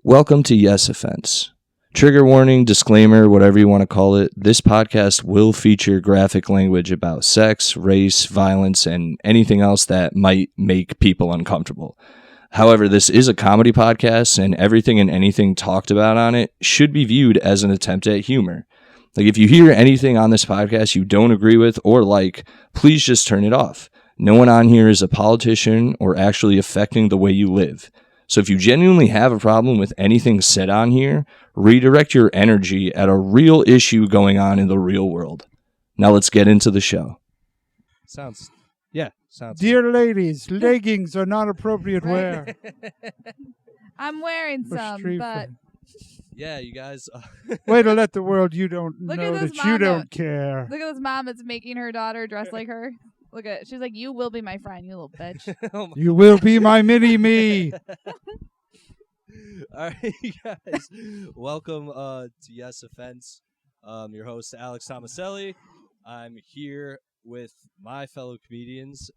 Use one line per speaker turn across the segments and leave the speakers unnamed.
Welcome to Yes Offense. Trigger warning, disclaimer, whatever you want to call it, this podcast will feature graphic language about sex, race, violence, and anything else that might make people uncomfortable. However, this is a comedy podcast, and everything and anything talked about on it should be viewed as an attempt at humor. Like, if you hear anything on this podcast you don't agree with or like, please just turn it off. No one on here is a politician or actually affecting the way you live. So if you genuinely have a problem with anything said on here, redirect your energy at a real issue going on in the real world. Now let's get into the show. Sounds.
Dear ladies, leggings are not appropriate wear.
I'm wearing some, but...
Yeah, you guys...
Way to let the world you don't
Look
know
at this
that you
mom
don't care.
Look at this mom that's making her daughter dress like her. Look at it. She's like, you will be my friend, you little bitch.
You will be my mini-me.
All right, you guys. Welcome to Yes Offense. Your host, Alex Tomaselli. I'm here with my fellow comedians,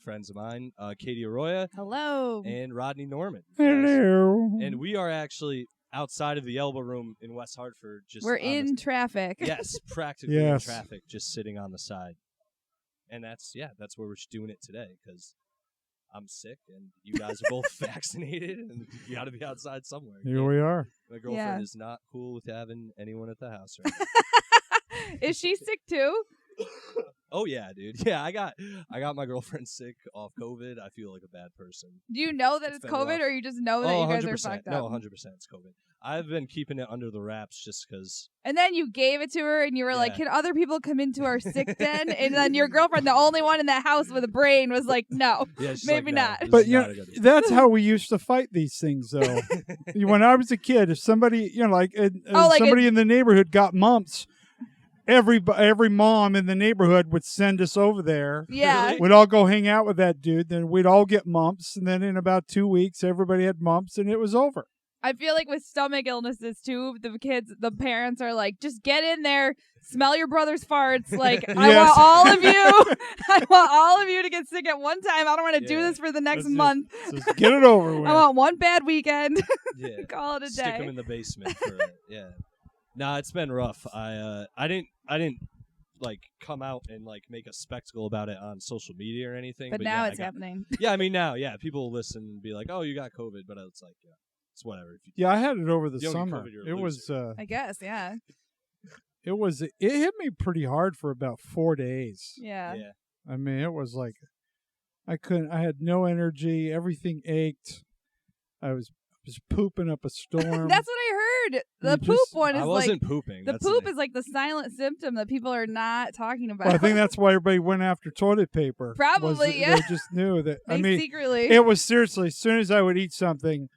friends of mine, Katie Arroyo.
Hello.
And Rodney Norman.
Hello.
And we are actually outside of the Elbow Room in West Hartford.
We're in traffic.
Yes, practically in traffic, just sitting on the side. And that's where we're doing it today, because I'm sick and you guys are both vaccinated and you got to be outside somewhere.
Here we are.
My girlfriend is not cool with having anyone at the house right now.
Is she sick too?
Oh yeah, dude. Yeah, I got my girlfriend sick off COVID. I feel like a bad person.
Do you know that it's COVID,
rough.
or you just know that you guys are fucked up?
No, 100% it's COVID. I've been keeping it under the wraps just because.
And then you gave it to her, and you were like, "Can other people come into our sick den?" And then your girlfriend, the only one in that house with a brain, was like, "No, maybe not."
But that's how we used to fight these things, though. When I was a kid, if somebody, somebody in the neighborhood got mumps, every mom in the neighborhood would send us over there.
Yeah,
we'd all go hang out with that dude. Then we'd all get mumps, and then in about 2 weeks, everybody had mumps, and it was over.
I feel like with stomach illnesses too, the parents are like, just get in there, smell your brother's farts. Like, I want all of you to get sick at one time. I don't want to do this for the next month.
Just get it over with.
I want one bad weekend.
Yeah.
Call it a day.
Stick them in the basement for it. Yeah. Nah, it's been rough. I didn't like come out and like make a spectacle about it on social media or anything.
But now it's happening.
Yeah, I mean now, people listen and be like, "Oh, you got COVID," but it's like, it's whatever.
I had it over the summer. It was,
I guess, yeah.
It hit me pretty hard for about 4 days.
Yeah.
I mean, it was like, I had no energy. Everything ached. I was pooping up a storm.
That's what I heard. The poop one is
I wasn't pooping.
The poop is like the silent symptom that people are not talking about.
Well, I think that's why everybody went after toilet paper.
Probably,
They just knew that.
Secretly.
It was seriously, as soon as I would eat something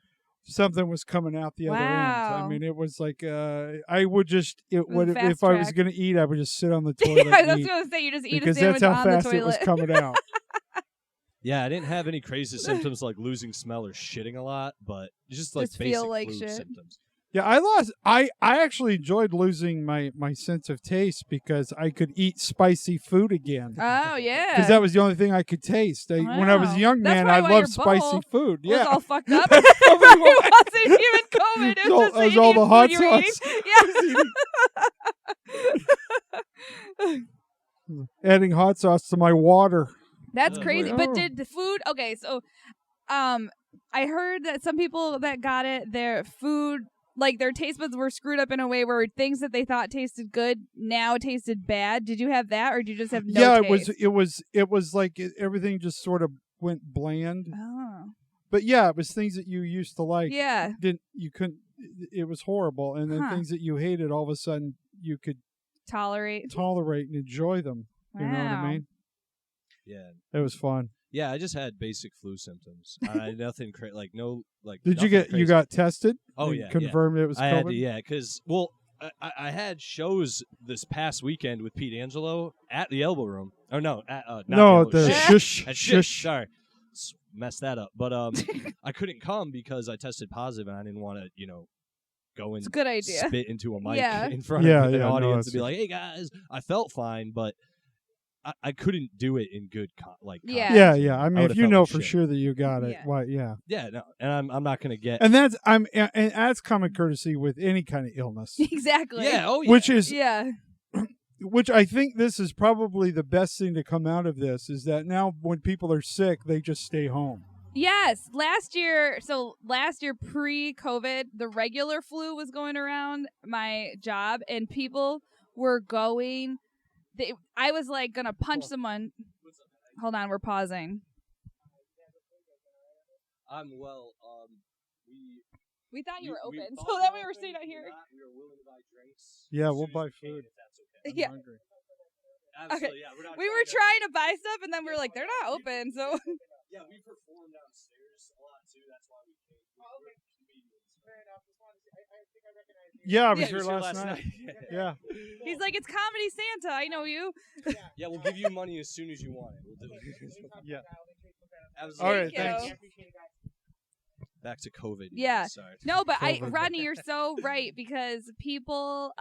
was coming out the other end. I mean, it was like I would just if I was going to eat, I would just sit on the toilet.
Yeah, I was going to say you just eat a sandwich on the toilet.
Because that's how fast it was coming out.
Yeah, I didn't have any crazy symptoms like losing smell or shitting a lot, but just like basic
feel like
flu
shit.
symptoms.
Yeah, I actually enjoyed losing my sense of taste because I could eat spicy food again.
Oh, yeah.
Because that was the only thing I could taste. When I was a young man, I loved spicy food.
Yeah.
Was
all fucked up. It probably wasn't even COVID. It was
all the hot
sauce.
Yeah. Adding hot sauce to my water.
That's crazy. But did the food... Okay, so I heard that some people that got it, their food... Like, their taste buds were screwed up in a way where things that they thought tasted good now tasted bad. Did you have that, or did you just have no taste?
It was like everything just sort of went bland.
Oh.
But yeah, it was things that you used to like.
Yeah.
It was horrible. And then things that you hated, all of a sudden, you could tolerate and enjoy them.
Wow.
You know what I mean?
Yeah.
It was fun.
Yeah, I just had basic flu symptoms. I had nothing
Did you got tested?
Oh yeah,
confirmed it was COVID?
I had to, because I had shows this past weekend with Pete Angelo at the Elbow Room. Oh no, Shush. Sorry, messed that up. But I couldn't come because I tested positive and I didn't want to, go and
good idea.
Spit into a mic in front of an audience and be like, "Hey guys, I felt fine," but
I couldn't do it in good
Yeah.
Yeah. I mean, if you know for sure that you got it, why? Yeah.
Yeah, no, and I'm not gonna get.
And that's common courtesy with any kind of illness.
Exactly.
Yeah. Oh, yeah.
Which is
which
I think this is probably the best thing to come out of this is that now when people are sick, they just stay home.
Yes. Last year pre-COVID, the regular flu was going around my job, and people were going. I was like gonna punch someone. Hold on, we're pausing.
I'm well.
We thought you were open, so that way we're staying out here.
We were willing to buy drinks.
Yeah, we'll buy food.
If that's okay.
Yeah.
Hungry.
Absolutely. Yeah. We're not
We were trying to buy stuff, and then we were like, they're not open, so.
Yeah, we perform downstairs a lot too. That's why we came. We're comedians. Fair enough. I think I recognize you.
Yeah, I was here last night. Yeah.
He's like, it's Comedy Santa. I know you.
Yeah, we'll give you money as soon as you want it. We'll do it.
Yeah.
Absolutely.
All right,
Thank
thanks.
Back to COVID.
Yeah.
Sorry.
No, but
COVID.
Rodney, you're so right, because people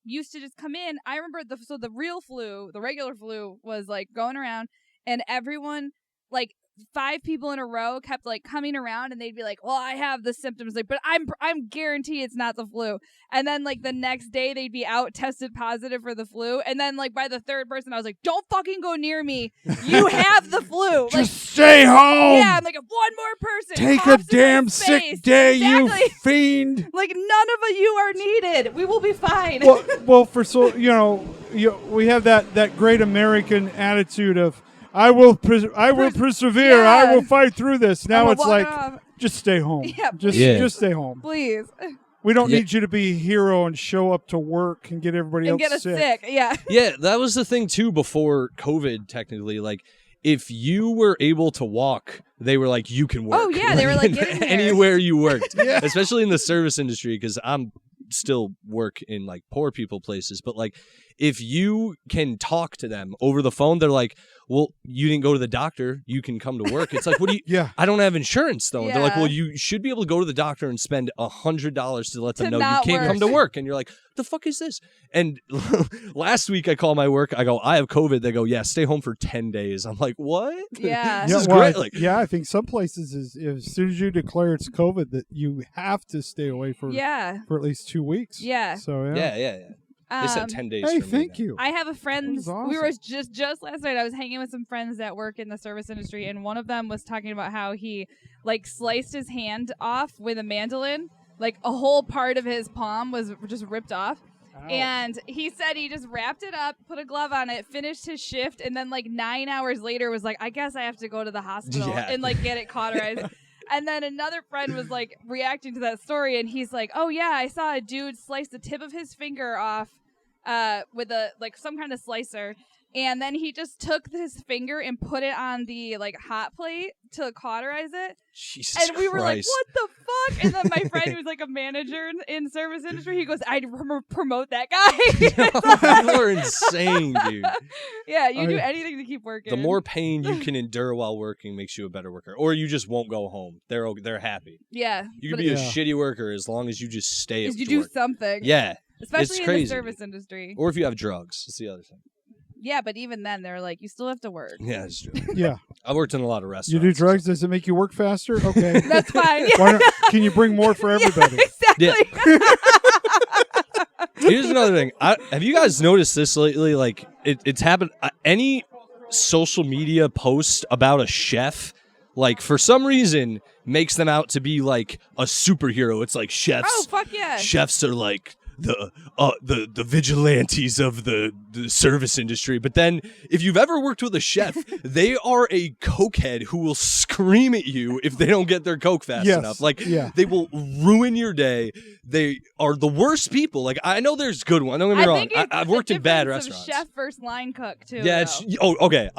used to just come in. I remember the real flu, the regular flu was like going around, and everyone, like 5 people in a row, kept like coming around, and they'd be like, well, I have the symptoms, like, but I'm guaranteed it's not the flu. And then like the next day they'd be out tested positive for the flu, and then like by the 3rd person I was like, don't fucking go near me, you have the flu.
Just stay home.
Yeah, I'm like, if one more person
Take a
coughs in my
damn sick
face,
day,
exactly.
you fiend.
Like, none of you are needed. We will be fine.
Well, we have that great American attitude of I will persevere.
Yeah.
I will fight through this. Now it's like
off.
just stay home.
Yeah,
Just stay home.
Please.
We don't need you to be a hero and show up to work and get everybody
And
else
get us
sick.
sick. Yeah.
Yeah, that was the thing too before COVID. Technically, like if you were able to walk, they were like, you can work.
Oh, yeah, they were like, get in here.
anywhere you worked,
Yeah.
especially in the service industry, because I'm still work in like poor people places, but like if you can talk to them over the phone, they're like, well, you didn't go to the doctor, you can come to work. It's like, what do you
Yeah.
I don't have insurance though. And they're like,
Yeah.
well, you should be able to go to the doctor and spend $100 to let them
To
know you
not
can't
work.
come to work. And you're like, the fuck is this? And last week I call my work, I go, I have COVID. They go, yeah, stay home for 10 days. I'm like, what?
Yeah.
This is
well,
great. Like,
I think some places is as soon as you declare it's COVID that you have to stay away for at least 2 weeks.
Yeah.
So
yeah. They said 10 days.
Hey,
for me
thank
now.
you.
I have a friend.
was awesome.
We were just last night. I was hanging with some friends that work in the service industry, and one of them was talking about how he like sliced his hand off with a mandolin. Like a whole part of his palm was just ripped off.
Ow.
And he said he just wrapped it up, put a glove on it, finished his shift, and then like 9 hours later was like, I guess I have to go to the hospital and like get it cauterized. And then another friend was like reacting to that story, and he's like, oh yeah, I saw a dude slice the tip of his finger off with a like some kind of slicer, and then he just took his finger and put it on the like hot plate to cauterize it.
Jesus
And we were like,
Christ.
what the fuck? And then my friend who's like a manager in service industry, he goes, I'd promote that guy.
People are insane, dude.
Yeah, you do anything to keep working.
The more pain you can endure while working makes you a better worker, or you just won't go home. They're happy.
Yeah.
You can
but
be a shitty worker as long as you just stay up
you
to
do
work.
something.
Yeah,
Especially
it's
in
crazy,
the service industry.
or if you have drugs, that's the other thing.
Yeah, but even then, they're like, you still have to work.
Yeah, that's true.
Yeah.
I worked in a lot of restaurants.
You do drugs? Does it make you work faster? Okay.
That's fine.
Why not, can you bring more for everybody?
Yeah, exactly.
Here's another thing. Have you guys noticed this lately? Like, it's happened. Any social media post about a chef, like, for some reason, makes them out to be like a superhero. It's like chefs.
Oh, fuck yeah.
Chefs are like the vigilantes of the service industry. But then if you've ever worked with a chef, they are a cokehead who will scream at you if they don't get their coke fast enough. Like, they will ruin your day. They are the worst people. Like, I know there's good ones. Don't get me wrong. I've worked in bad restaurants.
Chef versus line cook too.
Yeah. Okay.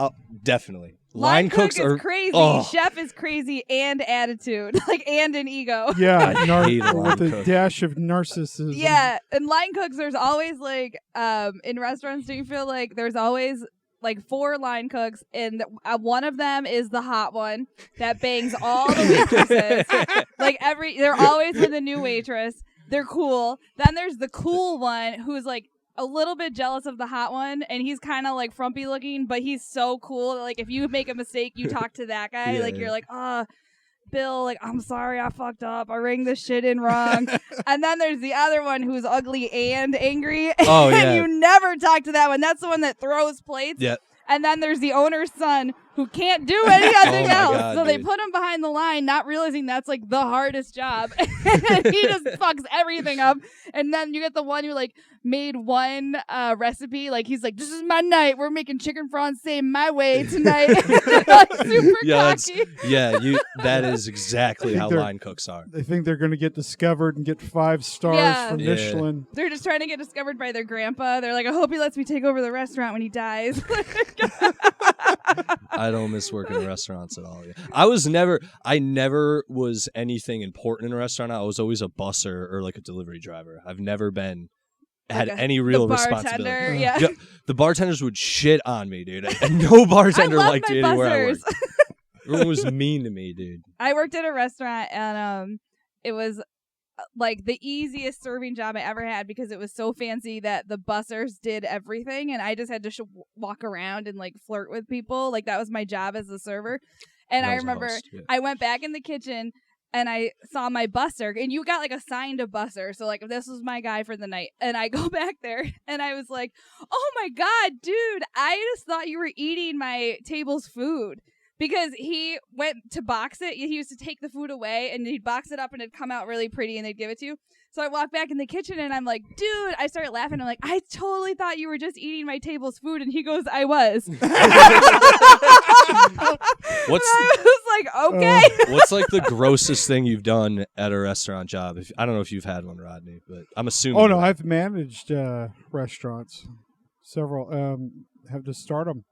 Definitely. Line cooks
is
are
crazy.
Oh.
Chef is crazy and attitude, like, and an ego.
Yeah,
hate a line
with a
cook.
dash of narcissism.
Yeah, and line cooks, there's always like, in restaurants, do you feel like there's always like 4 line cooks, and one of them is the hot one that bangs all the waitresses. Like they're always with a new waitress. They're cool. Then there's the cool one who's like, a little bit jealous of the hot one, and he's kind of like frumpy looking, but he's so cool that, like, if you make a mistake, you talk to that guy. You're like, Bill, like, I'm sorry, I fucked up. I rang this shit in wrong. And then there's the other one who's ugly and angry. And you never talk to that one. That's the one that throws plates.
Yeah.
And then there's the owner's son who can't do anything else.
God,
so they put him behind the line, not realizing that's like the hardest job. And he just fucks everything up. And then you get the one who like made one recipe. Like he's like, this is my night. We're making chicken francais my way tonight. Like, super cocky.
That is exactly how line cooks are.
They think they're going to get discovered and get 5 stars from Michelin.
They're just trying to get discovered by their grandpa. They're like, I hope he lets me take over the restaurant when he dies.
I don't miss working in restaurants at all. I never was anything important in a restaurant. I was always a busser or like a delivery driver. I've never had any real responsibility.
Yeah.
The bartenders would shit on me, dude. And no bartender liked me anywhere I worked. Everyone was mean to me, dude.
I worked at a restaurant, and it was like the easiest serving job I ever had because it was so fancy that the bussers did everything, and I just had to walk around and like flirt with people. Like that was my job as a server. And I remember I went back in the kitchen and I saw my busser, and you got like assigned a busser. So like this was my guy for the night. And I go back there and I was like, oh my God, dude, I just thought you were eating my table's food. Because he went to box it. He used to take the food away and he'd box it up and it'd come out really pretty and they'd give it to you. So I walked back in the kitchen and I'm like, dude, I started laughing. I'm like, I totally thought you were just eating my table's food. And he goes, I was. I was like, okay.
What's like the grossest thing you've done at a restaurant job? I don't know if you've had one, Rodney, but I'm assuming.
Oh, no, I've managed restaurants. Several. Have to start them.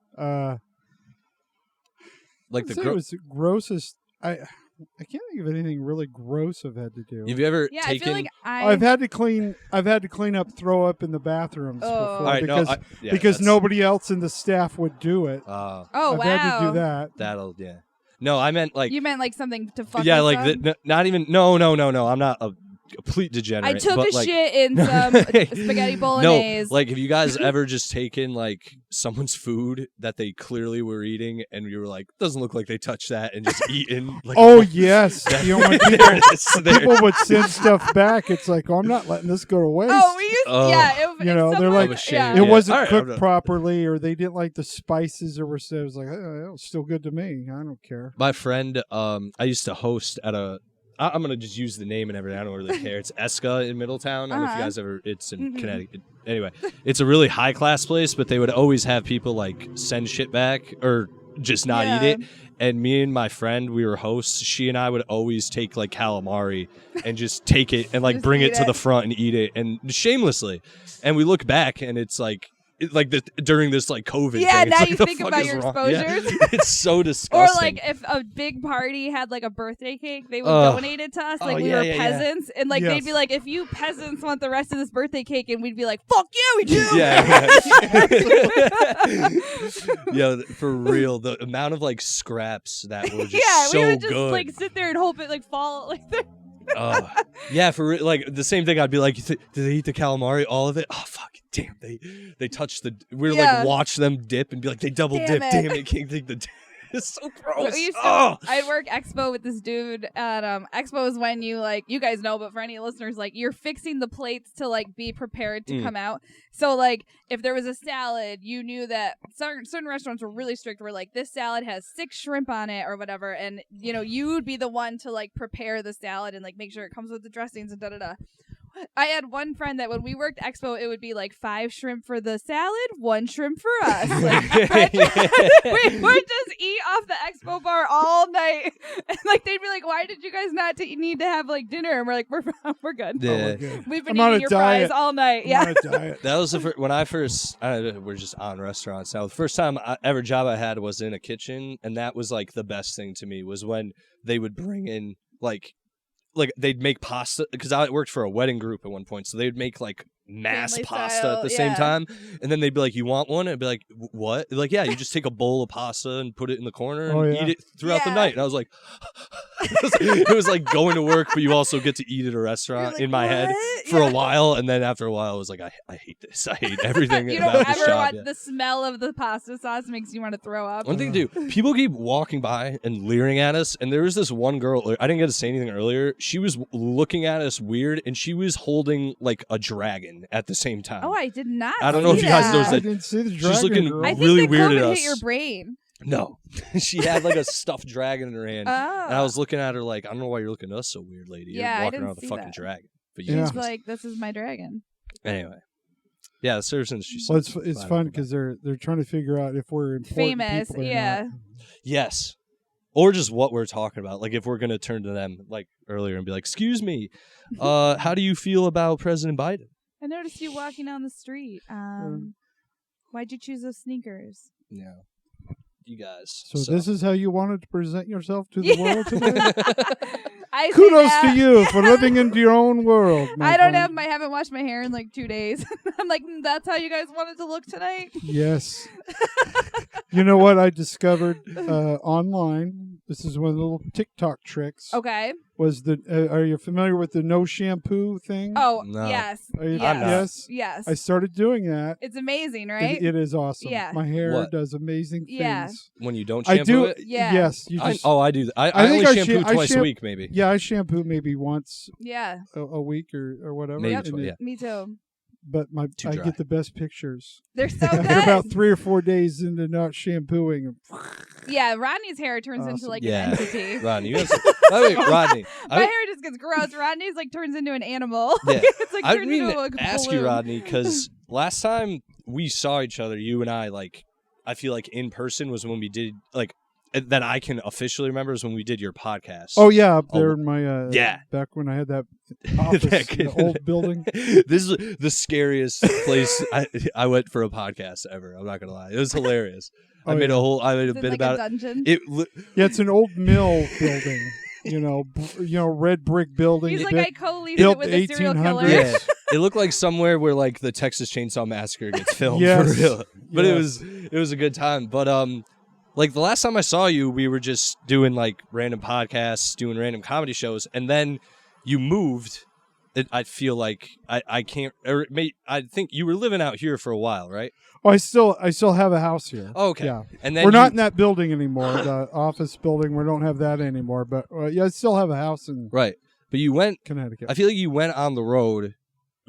Like
it was the grossest. I can't think of anything really gross I've had to do.
Have you ever taken?
I feel like
I've had to clean up throw up in the bathrooms before
right,
because nobody else in the staff would do it.
I've
had to do that.
No, I meant like
you meant like something to fuck.
Yeah, like not even. No. I'm not a complete degenerate.
I took a
like,
shit in some spaghetti bolognese.
No, like have you guys ever just taken like someone's food that they clearly were eating and you were like, doesn't look like they touched that, and just eaten? Like,
yes. You know, when people would send stuff back, it's like, I'm not letting this go to waste.
They're
like, it wasn't cooked properly, or they didn't like the spices, or it was like, oh, it's still good to me. I don't care.
My friend, I used to host at I'm going to just use the name and everything. I don't really care. It's Esca in Middletown. I don't know if you guys ever... It's in Connecticut. Anyway, it's a really high-class place, but they would always have people, like, send shit back or just not eat it. And me and my friend, we were hosts. She and I would always take, like, calamari and just take it and, like, bring it to the front and eat it. And shamelessly. And we look back, and it's, like... during this like COVID thing.
Now
like,
you think about your exposures.
Yeah. It's so disgusting.
Or like if a big party had like a birthday cake, they would donate it to us. Like we were peasants, and like they'd be like, if you peasants want the rest of this birthday cake, and we'd be like, fuck yeah, we do.
Yeah, for real, the amount of like scraps that were just so
we would just
good.
like sit there and hope it like fall like.
For like the same thing. I'd be like, did they eat the calamari? All of it? Oh fuck, damn! They touched the. We're like watch them dip and be like, they double dip. Damn it! Can't think the. It's so gross.
I'd work expo with this dude at expo is when you like, you guys know, but for any listeners, like you're fixing the plates to like be prepared to come out. So like if there was a salad, you knew that certain restaurants were really strict where like this salad has 6 shrimp on it or whatever, and you know you would be the one to like prepare the salad and like make sure it comes with the dressings and da-da-da. I had one friend that when we worked expo, it would be like 5 shrimp for the salad, 1 shrimp for us. Like, we would just eat off the expo bar all night. And like they'd be like, "Why did you guys not need to have like dinner?" And we're like, "We're good.
Yeah.
We've been eating your fries all night." Yeah.
That was when I first. We're just on restaurants now. The first time ever job I had was in a kitchen, and that was like the best thing to me was when they would bring in like they'd make pasta, because I worked for a wedding group at one point, so they'd make like mass
Family
pasta
style,
at the same
yeah.
time. And then they'd be like, you want one? I'd be like, what? Like, yeah, you just take a bowl of pasta and put it in the corner and eat it throughout the
Yeah.
night. And I was like, it was like going to work, but you also get to eat at a restaurant
like,
in my head
"What?"
for a
Yeah.
while. And then after a while, I was like, I hate this. I hate everything
You
about
don't
this
ever
job.
want
Yeah.
the smell of the pasta sauce makes you want to throw up.
One thing too, people keep walking by and leering at us, and there was this one girl. I didn't get to say anything earlier. She was looking at us weird, and she was holding like a dragon at the same time.
Oh, I did not.
I don't know
see
if you guys
that.
noticed
I
that.
didn't see the
She's
dragon
looking
girl.
I think
really
the
weird
COVID
at
hit
us.
your brain.
No, she had like a stuffed dragon in her hand,
Oh.
and I was looking at her like, I don't know why you're looking at us so weird, lady. You're
Yeah, I
walking
didn't
around with a
see
fucking
that.
dragon. But
Yeah.
She's like, this is my dragon.
Anyway, yeah, the service industry.
Well,
sucks.
it's
I
fun
don't know.
because they're trying to figure out if we're important
Famous,
people or
yeah.
not.
Yes. Or just what we're talking about. Like if we're going to turn to them like earlier and be like, excuse me, how do you feel about President Biden?
I noticed you walking down the street. Why'd you choose those sneakers?
Yeah. You guys.
So this is how you wanted to present yourself to the
Yeah.
world today?
I say
Kudos
that.
to you for living into your own world. my
I don't
friend.
I haven't washed my hair in like 2 days. I'm like, that's how you guys wanted to look tonight?
Yes. You know what I discovered online? This is one of the little TikTok tricks.
Okay.
Was are you familiar with the no shampoo thing?
Oh,
No.
yes.
Are you-
Yes.
I'm not.
Yes.
Yes.
I started doing that.
It's amazing, right?
It is awesome.
Yeah.
My hair
What?
does amazing things.
Yeah.
when you don't
I
shampoo
do.
it?
Yeah.
Yes. You just,
I do. I
I
only
think I
shampoo
I
twice a week, maybe.
Yeah, I shampoo maybe once
Yeah.
a week or whatever.
Maybe
and
twice, yeah.
Me too.
But
Too
I
dry.
get the best pictures.
They're so
After
good.
about 3 or 4 days into not shampooing.
Yeah, Rodney's hair turns into
Awesome.
like
Yeah.
an entity.
Rodney, you have some, by the way, Rodney,
My hair just gets gross. Rodney's like turns into an animal.
Yeah.
It's like
I
turns
mean
into
to
like a
ask
balloon.
you, Rodney, because last time we saw each other, you and I, like, I feel like in person was when we did, like, that I can officially remember is when we did your podcast.
Oh yeah, up there in my
yeah.
back when I had that office in the old building.
This is the scariest place I went for a podcast ever. I'm not gonna lie, it was hilarious.
Oh,
I made
yeah.
a
Is it
bit
like
about
a dungeon?
it.
Yeah, it's an old mill building. Red brick building.
He's like,
built-
I co-lead
built
it with a serial
1800s.
killer.
Yeah, it looked like somewhere where like the Texas Chainsaw Massacre gets filmed
Yes.
for real. But
Yes.
it was a good time. But like the last time I saw you, we were just doing like random podcasts, doing random comedy shows, and then you moved. I feel like I can't. I think you were living out here for a while, right?
Oh, I still have a house here.
Oh, okay.
Yeah.
And then
We're not in that building anymore. The office building. We don't have that anymore. But yeah, I still have a house in
right. But you went.
Connecticut.
I feel like you went on the road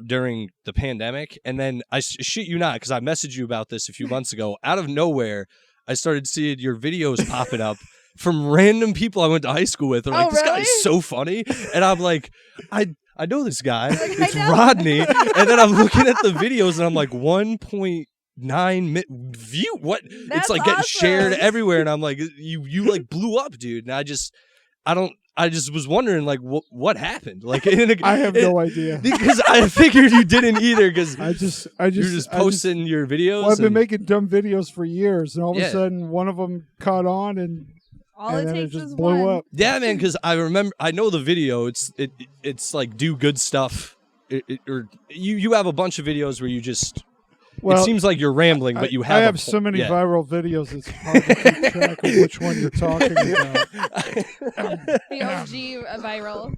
during the pandemic, and then I shit you not, because I messaged you about this a few months ago. Out of nowhere, I started seeing your videos popping up from random people I went to high school with. They're like,
Oh,
this
really?
guy's so funny, and I'm like, I know this guy.
Like,
It's
I know.
Rodney, and then I'm looking at the videos, and I'm like, 1.9 view. What?
That's
it's like getting shared
awesome.
everywhere, and I'm like, you like blew up, dude. And I just was wondering like what happened. Like
I have no idea.
because I figured you didn't either. Because
I just
you're just posting your videos.
Well, I've been
and-
making dumb videos for years, and all of
Yeah.
a sudden, one of them caught on, and
All
and
it
then it
takes
just
is
blew
one.
up.
Yeah, man. Because I know the video. It's like do good stuff. Or you have a bunch of videos where you just.
Well,
it seems like you're rambling, but you have.
I have so many viral videos. It's hard to keep track of which one you're talking about.
The OG viral.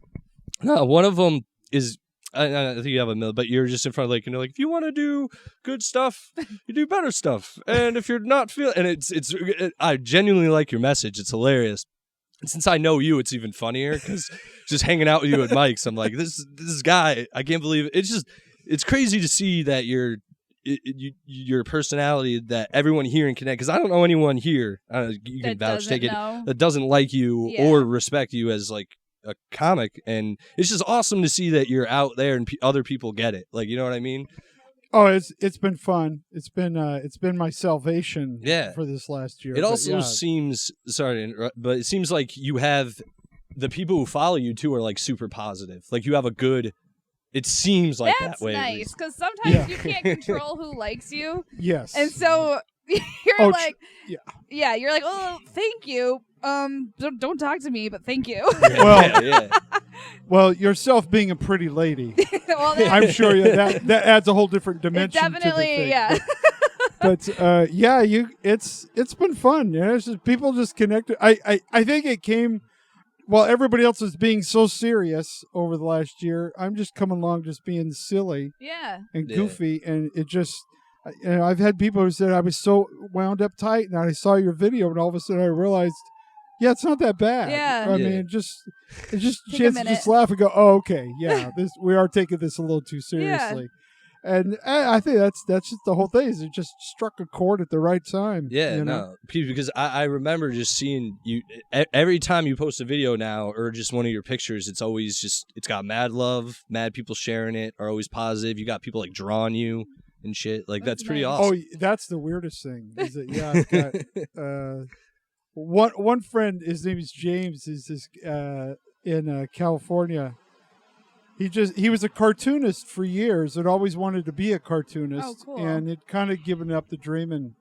No, one of them is. I think you have a million, but you're just in front of like if you want to do good stuff, you do better stuff, and if you're not feeling, and I genuinely like your message. It's hilarious. And since I know you, it's even funnier because just hanging out with you at Mike's, I'm like this guy. I can't believe it. It's crazy to see that your personality that everyone here in Connecticut, because I don't know anyone here, you can
That
vouch,
doesn't
take it,
know.
that doesn't like you
Yeah.
or respect you as like a comic, and it's just awesome to see that you're out there and other people get it. Like, you know what I mean?
Oh, it's been fun. It's been my salvation.
Yeah.
For this last year.
It
But
also
yeah.
seems, sorry to interrupt, but it seems like you have the people who follow you too are like super positive. Like you have a good. It seems like
That's
that way. at
nice
least.
because sometimes
Yeah.
you can't control who likes you,
Yes.
and so you're
Oh,
like,
yeah.
you're like, oh, thank you. Don't talk to me, but thank you.
Yeah,
Well,
yeah.
Well, yourself being a pretty lady,
Well,
I'm sure that adds a whole different dimension.
definitely,
to the thing.
yeah.
But it's been fun. It's just people just connected. I think it came while everybody else was being so serious over the last year. I'm just coming along, just being silly and goofy, and it just. I've had people who said I was so wound up tight, and I saw your video, and all of a sudden I realized, it's not that bad.
Yeah.
I mean, it just
Take a
just laugh and go, oh, okay, yeah, we are taking this a little too seriously. And I think that's just the whole thing. Is it just struck a chord at the right time?
Yeah,
you know?
no, because I remember just seeing you every time you post a video now or just one of your pictures. It's always it's got mad love, mad people sharing it, are always positive. You got people like drawing you and shit. Like that's pretty
nice.
awesome.
Oh, that's the weirdest thing. Is that I've got one friend. His name is James. Is this in California? He was a cartoonist for years and always wanted to be a cartoonist.
Oh, cool.
And had kind of given up the dream and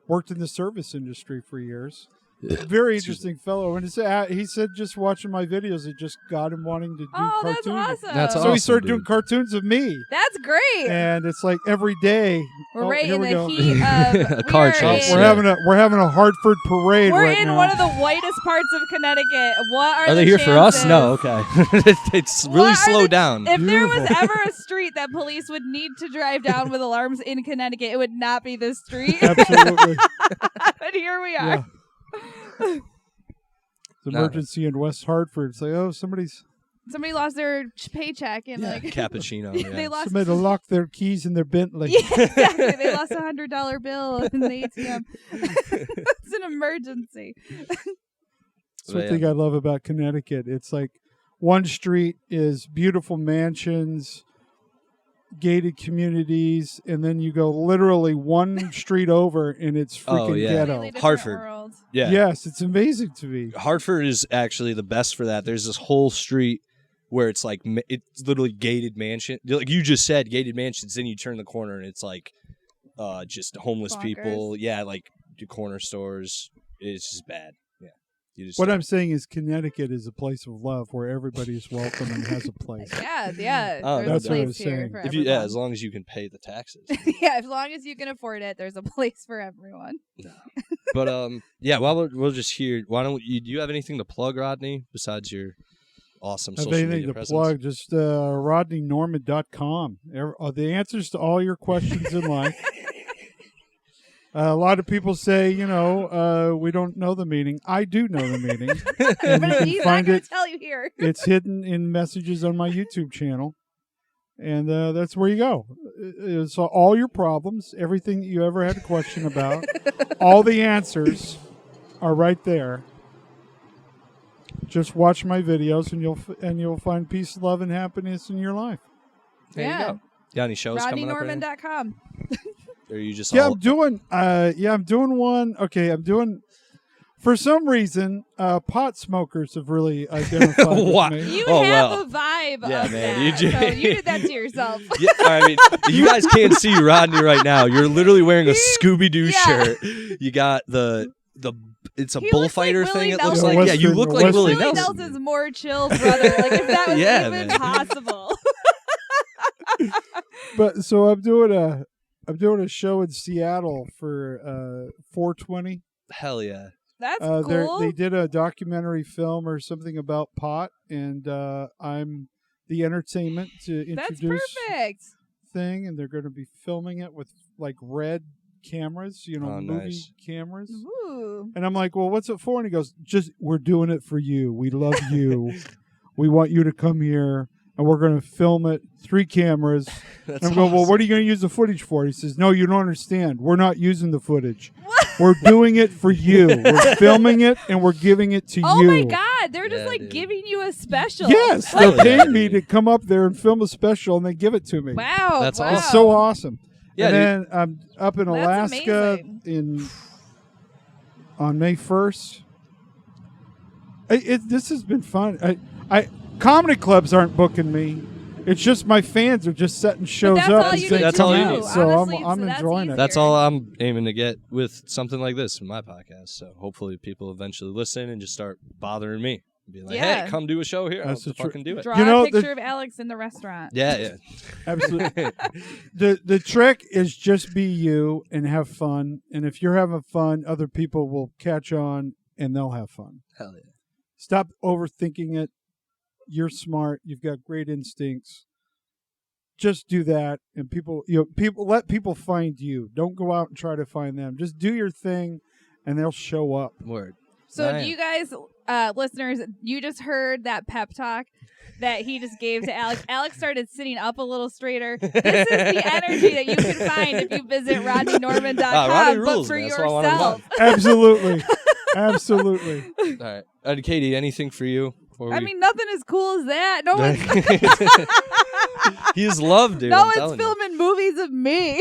worked in the service industry for years. Very interesting fellow. And he said just watching my videos, it just got him wanting to do cartoons.
That's awesome.
That's
So
awesome,
he started doing
dude.
cartoons of me.
That's great.
And it's like every day.
We're right
here
in
we
the
go.
heat of
A car
we are
chase,
in-
yeah.
We're having a Hartford parade
We're
right
in
now.
one of the whitest parts of Connecticut. What
Are
the
they here for us?
chances?
No, okay.
It's
What
really
are
slowed
the-
down.
If there was
Beautiful.
ever a street that police would need to drive down with alarms in Connecticut, it would not be this street.
Absolutely.
But here we are.
Yeah. It's emergency in West Hartford. It's like,
Somebody lost their paycheck and like
Cappuccino.
they
Yeah.
lost.
somebody to lock their keys in their Bentley.
Yeah, exactly. They lost $100 bill in the ATM. It's an emergency.
That's one thing I love about Connecticut. It's like one street is beautiful mansions, gated communities, and then you go literally one street over and it's freaking
yeah.
ghetto.
Completely different
Hartford.
world.
Yeah.
Yes, it's amazing to me.
Hartford is actually the best for that. There's this whole street where it's like it's literally gated mansion. Like you just said, gated mansions. Then you turn the corner and it's like just homeless
Bonkers.
people. Yeah, like corner stores. It's just bad. Yeah. You just
What I'm saying is Connecticut is a place of love where everybody is welcome and has a place.
Yeah.
Oh,
There's
that's
a
what I
place
was
here
saying.
for
if you, yeah,
everyone.
as long as you can pay the taxes.
Yeah, as long as you can afford it, there's a place for everyone.
But yeah, while we're just here, why don't you? Do you have anything to plug, Rodney, besides your awesome
Have
social
anything
media
to
presence?
plug? Just RodneyNorman.com. The answers to all your questions in life. A lot of people say, we don't know the meaning. I do know the meaning. And you
But
can
he's not
find
going
it.
to tell you here.
It's hidden in messages on my YouTube channel. And that's where you go. So all your problems, everything that you ever had a question about, all the answers are right there. Just watch my videos, and you'll find peace, love, and happiness in your life.
There you go. Got any shows coming up? Right now?
RodneyNorman.com.
Or are you just
Yeah,
all,
I'm doing one. Okay, I'm doing. For some reason, pot smokers have really identified
What?
with me.
You
Oh,
have
well.
a vibe
Yeah,
of
man,
that.
you
So
did.
you did that to yourself.
Yeah, I mean, you guys can't see Rodney right now. You're literally wearing a Scooby Doo
Yeah.
shirt. You got it's a
He looks
bullfighter
like
thing.
Willie
It looks
Nelson.
like yeah, you
Western-
look like
Western-
Willie
Willie
Nelson.
Nelson's more chill, brother. Like if that was
Yeah,
even
man.
possible.
But so I'm doing a show in Seattle for 420.
Hell yeah.
That's
They
cool.
did a documentary film or something about pot, and I'm the entertainment to
That's
introduce
perfect.
thing, and they're going to be filming it with like red cameras,
Oh,
movie
nice.
cameras.
Ooh.
And I'm like, well, what's it for? And he goes, we're doing it for you. We love you. We want you to come here, and we're going to film it, 3 cameras.
That's
And I'm going, well, what are you going to use the footage for? He says, no, you don't understand. We're not using the footage. We're doing it for you. We're filming it, and we're giving it to
Oh
you.
my God! They're just
Yeah,
like
dude.
giving you a special.
Yes,
Hell
they're
yeah,
paying me
dude.
to come up there and film a special, and they give it to me.
Wow.
That's
wow.
awesome.
It's so awesome.
Yeah,
and
dude.
then I'm up in
That's
Alaska
amazing.
on May 1st. This has been fun. Comedy clubs aren't booking me. It's just my fans are just setting shows
that's
up
all
and
you
saying,
need
That's
to
all you
"Come
need.
out."
do.
So
Honestly,
I'm
that's
enjoying it.
easier.
That's all I'm aiming to get with something like this in my podcast. So hopefully people eventually listen and just start bothering me.
Be like, hey, come do a show here.
That's
I'll fucking do it.
Draw a picture of Alex in the restaurant.
Yeah.
Absolutely. The trick is just be you and have fun. And if you're having fun, other people will catch on and they'll have fun.
Hell yeah.
Stop overthinking it. You're smart. You've got great instincts. Just do that, and let people find you. Don't go out and try to find them. Just do your thing, and they'll show up.
Word.
So do you guys, listeners, you just heard that pep talk that he just gave to Alex. Alex started sitting up a little straighter. This is the energy that you can find if you visit RodneyNorman.com,
Rodney
but
rules,
for
man. That's why I wanted to
yourself.
Absolutely. Absolutely.
All right. Katie, anything for you?
I mean, nothing as cool as that. No one's
He's loved, dude.
no one's filming movies of me.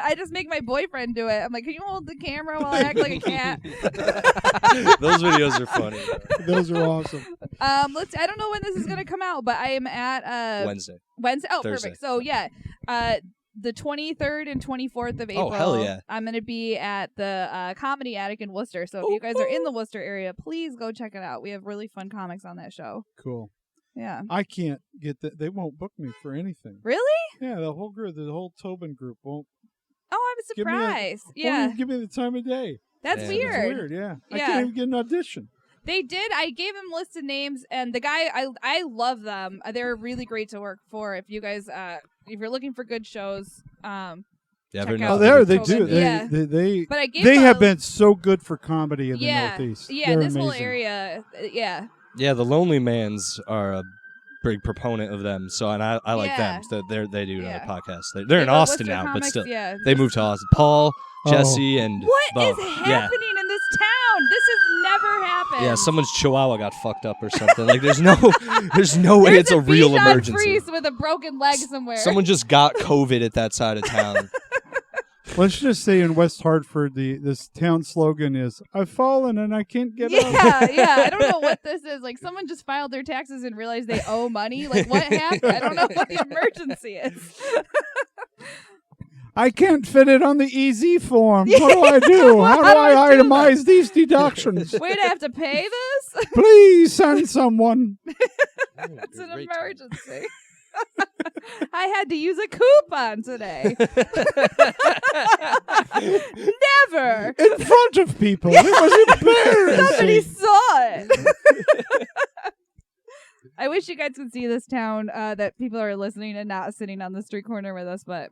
I just make my boyfriend do it. I'm like, can you hold the camera while I act like a cat?
Those videos are funny.
Those are awesome.
I don't know when this is gonna come out, but I am at
Wednesday.
Oh,
Thursday.
perfect. So yeah, the 23rd and 24th of April.
Oh, hell yeah.
I'm gonna be at the Comedy Attic in Worcester. So if you guys are in the Worcester area, please go check it out. We have really fun comics on that show.
Cool.
Yeah.
I can't get that. They won't book me for anything.
Really?
Yeah, the whole group, the whole Tobin group won't.
Oh, I'm surprised.
Won't
Yeah.
even give me the time of day.
That's
Yeah,
weird.
It's weird, yeah. I can't even get an audition.
They did. I gave him a list of names, and the guy, I love them. They're really great to work for. If you guys, if you're looking for good shows, check out.
Oh, they do.
Yeah.
They
But
they have been so good for comedy in the Northeast.
Yeah,
They're
this whole
amazing.
area. Yeah.
Yeah, the Lonely Mans are a big proponent of them. So, and I like them. So they do another podcast. They're in Austin now, but still, they moved to Austin. Paul, Jesse, and
what
Bo.
is happening in this town? This has never happened.
Yeah, someone's chihuahua got fucked up or something. Like, there's no way it's a real
Bichon
emergency.
Frise with a broken leg somewhere.
Someone just got COVID at that side of town.
Let's just say in West Hartford, this town slogan is "I've fallen and I can't get up."
Yeah. I don't know what this is. Like, someone just filed their taxes and realized they owe money. Like, what happened? I don't know what the emergency is.
I can't fit it on the EZ form. What do I do? How do I itemize these deductions?
Wait, I have to pay this?
Please send someone.
That's an emergency. I had to use a coupon today. Never.
In front of people. It was embarrassing.
Somebody saw it. I wish you guys could see this town, that people are listening and not sitting on the street corner with us, but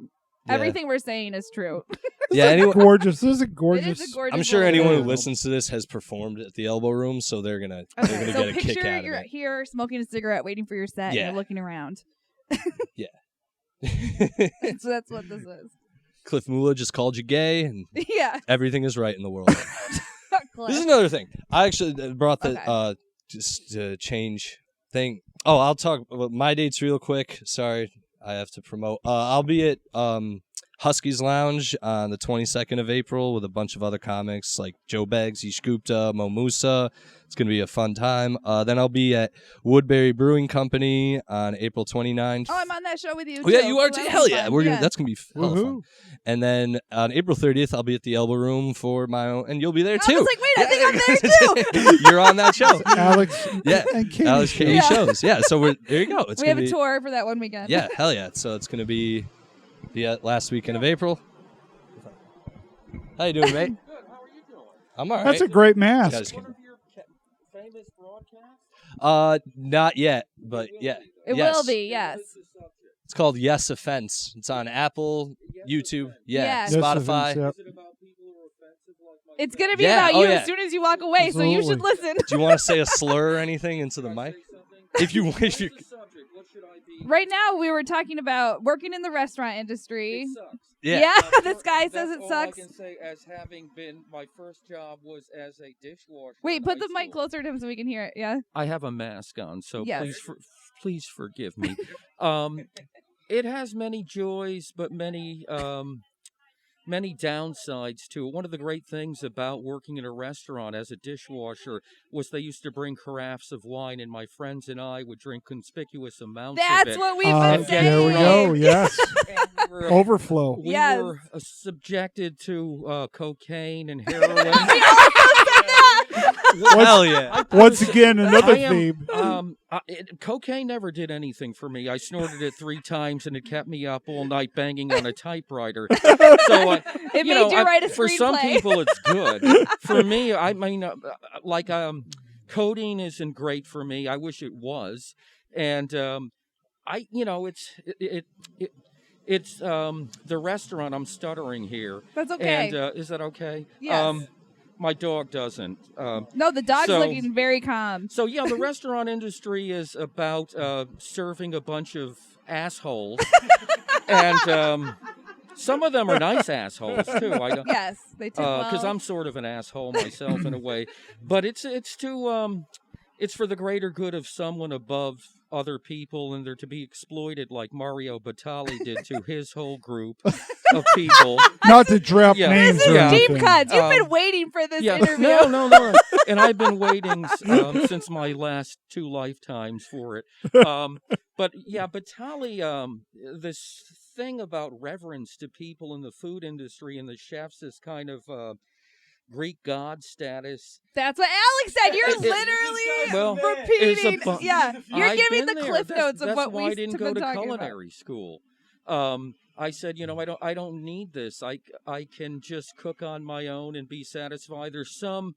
everything we're saying is true.
Gorgeous. This is a gorgeous.
It is a gorgeous.
I'm sure anyone who listens to this has performed at the Elbow Room, so they're gonna get a kick out of it.
Picture you're here smoking a cigarette, waiting for your set, and you're looking around.
Yeah.
So that's what this is.
Cliff Mula just called you gay, and everything is right in the world. This is another thing. I actually brought the just to change thing. Oh, I'll talk about my dates real quick. Sorry, I have to promote. I'll be at Husky's Lounge on the 22nd of April with a bunch of other comics like Joe Beggs, Ish Gupta, Mo Musa. It's going to be a fun time. Then I'll be at Woodbury Brewing Company on April 29th.
Oh, I'm on that show with you.
Oh, yeah, you are too. Hell yeah. That's going to be hella fun.
Woohoo.
And then on April 30th, I'll be at the Elbow Room for my own, and you'll be there too.
I was like, wait, I think I'm there too.
You're on that show.
Alex
and
Katie
Alex Katie shows. Yeah, so there you go.
We have a tour for that one weekend.
Yeah, hell yeah. So it's going to be the last weekend of April. How you doing, mate?
Good. How are you doing?
I'm all right.
That's a great mask.
One of your famous broadcasts?
Not yet, but yeah.
It will be, yes.
It's called Yes Offense. It's on Apple, YouTube,
Yeah.
Spotify.
Yes,
Is it about people who are offensive like my
It's going to be about you as soon as you walk away, so you should
Absolutely.
listen.
Do you want to say a slur or anything into the mic? If you wish, you.
subject? What should I be?
Right now, we were talking about working in the restaurant industry.
It sucks.
Yeah.
This guy says it
That's
sucks.
all I can say, as having been, my first job was as a dishwasher.
Wait,
in
put
high
the mic
school.
closer to him so we can hear it. Yeah.
I have a mask on, so
Yes.
please forgive me. It has many joys, but many downsides to it. One of the great things about working in a restaurant as a dishwasher was they used to bring carafes of wine, and my friends and I would drink conspicuous amounts of it.
That's what we've been saying.
There we go. Yes.
And we were-
Overflow.
We
Yes.
were subjected to cocaine and heroin.
Hell yeah.
Once again, another theme.
Cocaine never did anything for me. I snorted it 3 times, and it kept me up all night banging on a typewriter. So,
it made you write a
for some
screenplay.
people, it's good. For me, I mean, codeine isn't great for me. I wish it was, and it's the restaurant. I'm stuttering here.
That's okay.
And is that okay?
Yes.
My dog doesn't.
No, the dog's looking very calm.
So, yeah, the restaurant industry is about serving a bunch of assholes. And some of them are nice assholes, too.
Yes, they tip well.
Because I'm sort of an asshole myself in a way. But it's for the greater good of someone above other people, and they're to be exploited like Mario Batali did to his whole group of people.
Not to drop names.
This is
or anything.
deep cuts. You've been waiting for this interview.
No. And I've been waiting since my last 2 lifetimes for it. But yeah, Batali, this thing about reverence to people in the food industry and the chefs is kind of Greek god status.
That's what Alex said. You're literally repeating. You're giving the cliff notes of what we
I didn't go to
talking
culinary school. I said, I don't need this. I can just cook on my own and be satisfied. There's some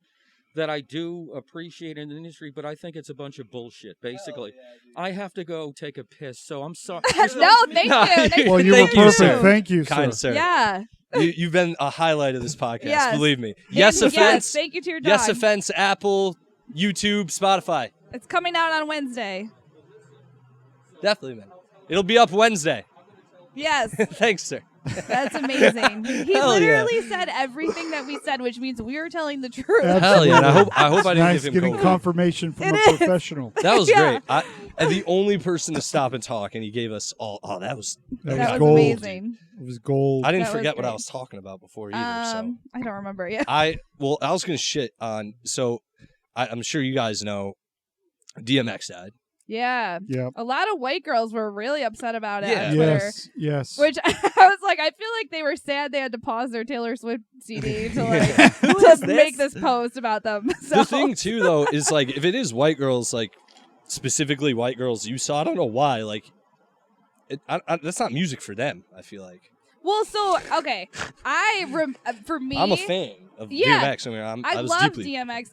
that I do appreciate in the industry, but I think it's a bunch of bullshit, basically. I have to go take a piss, so I'm sorry.
No, thank you.
Well, you were perfect. Thank you,
kind
sir.
sir.
Yeah.
You've been a highlight of this podcast,
Yes.
believe me.
Yes,
Offense.
thank you to your dog.
Yes, Offense, Apple, YouTube, Spotify.
It's coming out on Wednesday.
Definitely, man. It'll be up Wednesday.
Yes.
Thanks, sir.
That's amazing. He
Hell
literally said everything that we said, which means we are telling the truth.
Hell yeah. And I hope I didn't
Nice
give him
getting
COVID.
confirmation from a professional.
That was
Yeah.
great. And the only person to stop and talk, and he gave us all. Oh, that was
gold.
Amazing.
It was gold.
I didn't
That was
forget what I
great.
was talking about before either.
I don't remember yet.
I was gonna shit on. So I'm sure you guys know, DMX died.
Yeah.
Yep.
A lot of white girls were really upset about it
Yeah.
on Twitter.
Yes.
Which I was like, I feel like they were sad they had to pause their Taylor Swift CD to make this post about them. So.
The thing too, though, is like if it is white girls, like specifically white girls you saw, I don't know why. Like, that's not music for them. I feel like.
Well, so okay, for me,
I'm a fan of DMX. I mean, I was
love
deeply...
DMX.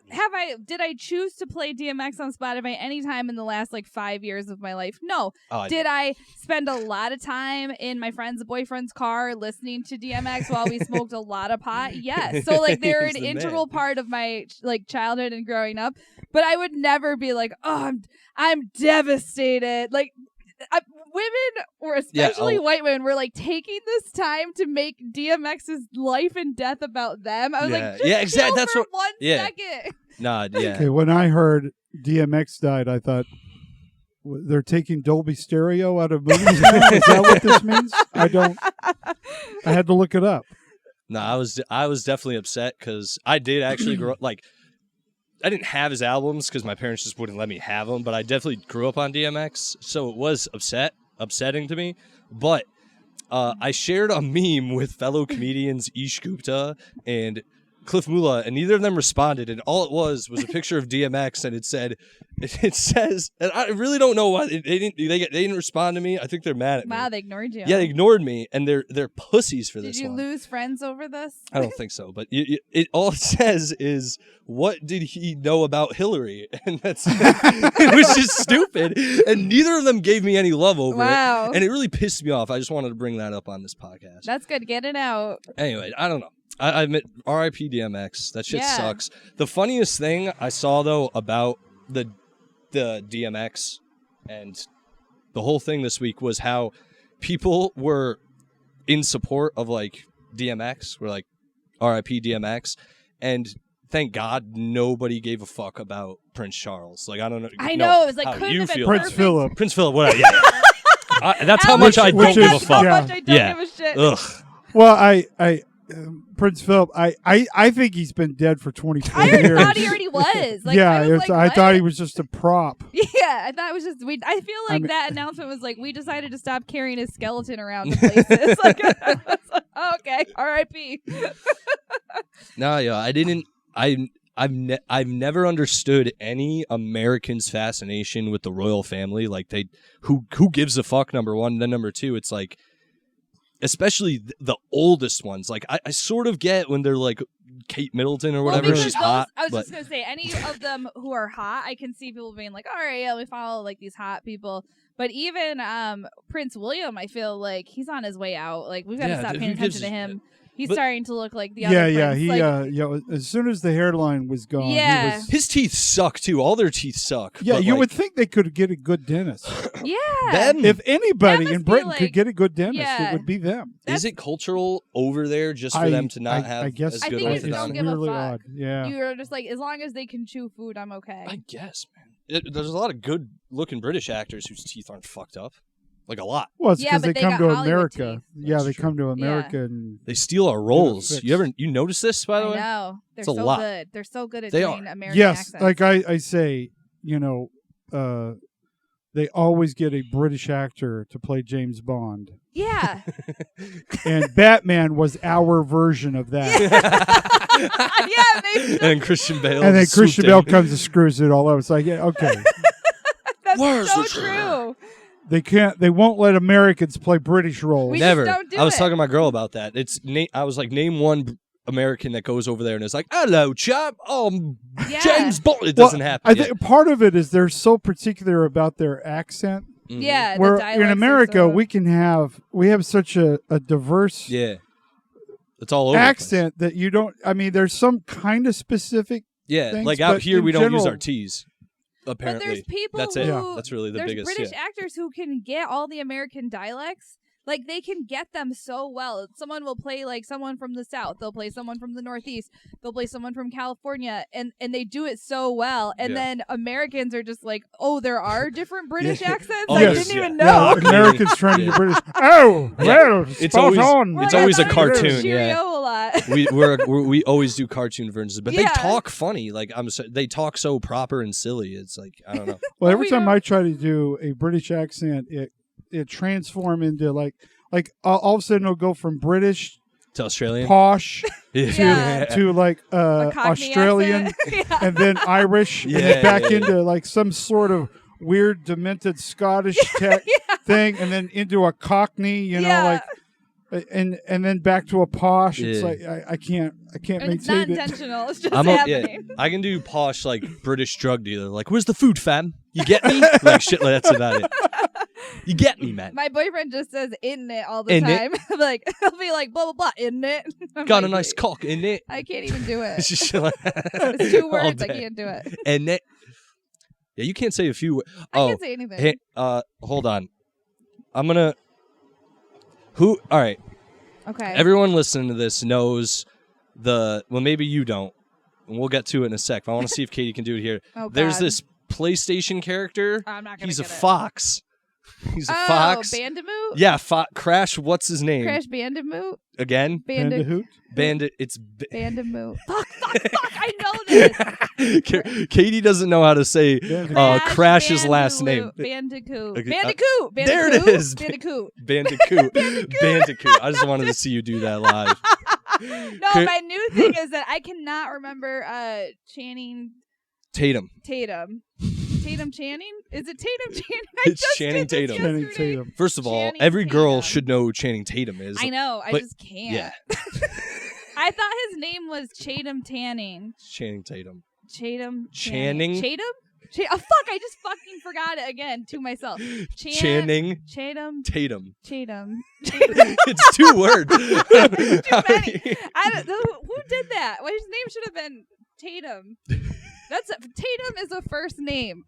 Did I choose to play DMX on Spotify any time in the last 5 years of my life? No. Did I spend a lot of time in my friend's boyfriend's car listening to DMX while we smoked a lot of pot? Yes. So they're an integral part of my childhood and growing up. But I would never be like, oh, I'm devastated. Women, or especially white women, were taking this time to make DMX's life and death about them. I was just
exactly. That's
for 1 second.
Nah, yeah.
Okay, when I heard DMX died, I thought they're taking Dolby Stereo out of movies now? Is that what this means? I had to look it up.
No, I was definitely upset because I did actually grow up I didn't have his albums because my parents just wouldn't let me have them, but I definitely grew up on DMX, so it was upsetting to me. But I shared a meme with fellow comedians Ish Gupta and Cliff Mula, and neither of them responded, and all it was a picture of DMX, and it says, and I really don't know why they didn't respond to me. I think they're mad at me.
Wow, they ignored you.
Yeah, they ignored me, and they're pussies for this
Did you
one.
lose friends over this?
I don't think so, but all it says is, what did he know about Hillary? And that's it was just stupid, and neither of them gave me any love over it, and it really pissed me off. I just wanted to bring that up on this podcast.
That's good. Get it out.
Anyway, I don't know. I admit, R.I.P. DMX. That shit sucks. The funniest thing I saw, though, about the DMX and the whole thing this week was how people were in support of DMX. We're like, R.I.P. DMX. And thank God nobody gave a fuck about Prince Charles. I don't know.
I know. It was
how
couldn't
you
have been
feel.
Prince Philip.
Prince Philip. Whatever. Yeah. That's how much I don't give a fuck.
How much I don't give a shit.
Ugh.
Well, I Prince Philip, I think he's been dead for 24 years.
I thought he already was.
I thought he was just a prop.
Yeah, I thought it was just. I feel that announcement was we decided to stop carrying his skeleton around to places. Oh, okay, R.I.P.
No, yeah, I didn't. I've never understood any American's fascination with the royal family. Like who gives a fuck, number one. And then number two, it's like, especially the oldest ones. Like I sort of get when they're like Kate Middleton or whatever. She's hot.
I was just going to say, any of them who are hot, I can see people being like, all right, yeah, we follow like these hot people. But even Prince William, I feel like he's on his way out. Like, we've got to stop paying attention to him. He's starting to look like the other prince.
He as soon as the hairline was gone,
his teeth suck too. All their teeth suck.
Yeah, you would think they could get a good dentist.
Them.
If anybody in Britain could get a good dentist, it would be them.
Is it cultural over there just for them to not have as good
orthodontics?
It's really odd. Yeah,
you're just like, as long as they can chew food, I'm okay.
I guess, man. There's a lot of good-looking British actors whose teeth aren't fucked up. Like a lot.
Well, it's because they come to America.
Yeah,
they come to America and
they steal our roles. You notice this, by the way?
No, they're
it's
so
a lot.
good. They're so good at doing American
accents.
Yes,
like I say, they always get a British actor to play James Bond.
Yeah.
And Batman was our version of that.
And Christian Bale.
And then Christian Bale comes and screws it all up. It's like, okay.
That's so true.
They won't let Americans play British roles.
Never.
Don't
I was talking to my girl about that. I was like, name one American that goes over there and is like, hello, chap. James Bond. It doesn't happen.
I think part of it is they're so particular about their accent.
Mm-hmm. Yeah.
Where in America, we have such a diverse
it's all over
accent that you don't, there's some kind of specific things,
like out here, we don't use our T's. Apparently,
but there's people
that's it. That's really the biggest.
There's British actors who can get all the American dialects. Like, they can get them so well. Someone will play like someone from the South. They'll play someone from the Northeast. They'll play someone from California, and they do it so well. And then Americans are just like, oh, there are different British accents. I didn't even know.
Yeah, Americans trying to be British. Oh, well,
it's always a cartoon.
Cheerio a lot.
we always do cartoon versions, but they talk funny. Like they talk so proper and silly. It's like, I don't know.
Well, every time I try to do a British accent, it transform into like all of a sudden it'll go from British
to Australian,
posh to like Australian, and then Irish, and then back into like some sort of weird demented Scottish thing, and then into a Cockney, like. And then back to a posh. It's like I can't maintain it.
It's not intentional. It's just happening.
I can do posh like British drug dealer. Like, where's the food, fam? You get me? Like shit. That's about it. You get me, man.
My boyfriend just says "in it" all the time. Like, he'll be like blah blah blah in it.
Got a nice cock in it.
I can't even do it. It's 2 words. I can't do it.
In it. Yeah, you can't say a few.
I can't say anything.
Hey, hold on. I'm gonna. All right.
Okay.
Everyone listening to this knows well, maybe you don't, and we'll get to it in a sec. But I want to see if Katie can do it here.
Oh, God.
There's this PlayStation character.
I'm not gonna
He's
get
a fox. He's a
Oh,
fox.
Bandamoot?
Yeah, Crash. What's his name?
Crash Bandamoot?
Again?
Bandahoot?
It's
Bandamoot. Fuck, I know this.
Katie doesn't know how to say Crash's last name.
Bandicoot.
Okay,
Bandicoot.
There it is.
Bandicoot.
Bandicoot. I just wanted to see you do that live.
No, my new thing is that I cannot remember Channing
Tatum.
Tatum Channing? Is it Tatum Channing?
It's Channing Tatum.
Channing Tatum.
First of all,
Channing
every girl
Tatum.
should know who Channing Tatum is.
I know. I just can't.
Yeah.
I thought his name was Chatham Tanning.
Channing Tatum.
Channing?
Channing?
Oh, fuck. I just fucking forgot it again to myself.
Channing
Tatum.
Tatum.
It's
2 words.
Too many. Who did that? Well, his name should have been Tatum. Tatum is a first name.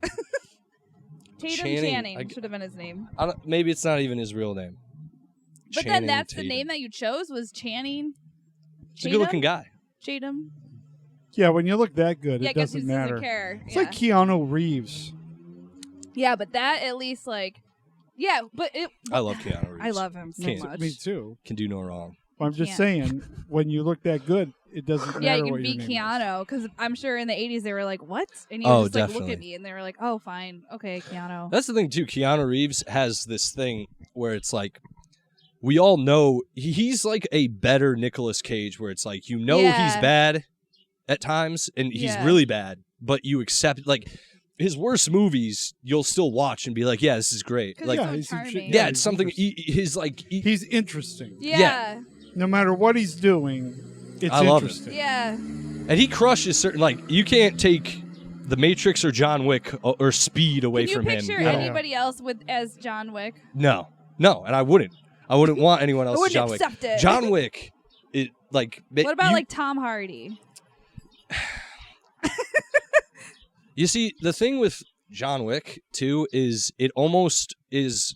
Tatum Channing should have been his name.
Maybe it's not even his real name.
But
Channing
then that's
Tatum.
the name that you chose was Channing.
He's a good-looking guy.
Chatham.
Yeah, when you look that good,
Yeah,
it doesn't matter.
Care.
It's like Keanu Reeves.
Yeah, but that at least
I love Keanu Reeves.
I love him so much.
Me too.
Can do no wrong.
Well, I'm just saying, when you look that good, it doesn't matter.
Yeah, you can
what
beat
your name
Keanu because I'm sure in the 80s they were like, "What?" And you just like look at me and they were like, "Oh, fine, okay, Keanu."
That's the thing too. Keanu Reeves has this thing where it's like, we all know he's like a better Nicolas Cage, where it's like he's bad, at times, and he's
Yeah.
really bad, but you accept, like, his worst movies you'll still watch and be like, yeah, this is great.
'Cause
Like,
it's so
he's
charming.
yeah,
he's
it's something.
interesting. He's interesting.
Yeah.
No matter what he's doing, it's
I love
interesting.
Yeah.
and he crushes certain. Like, you can't take The Matrix or John Wick or Speed away
Can you
from him.
picture
Yeah.
anybody else as John Wick?
No, and I wouldn't want anyone else
I
as John
wouldn't
Wick.
accept it.
John Wick,
What about like Tom Hardy?
You see, the thing with John Wick too is it almost is.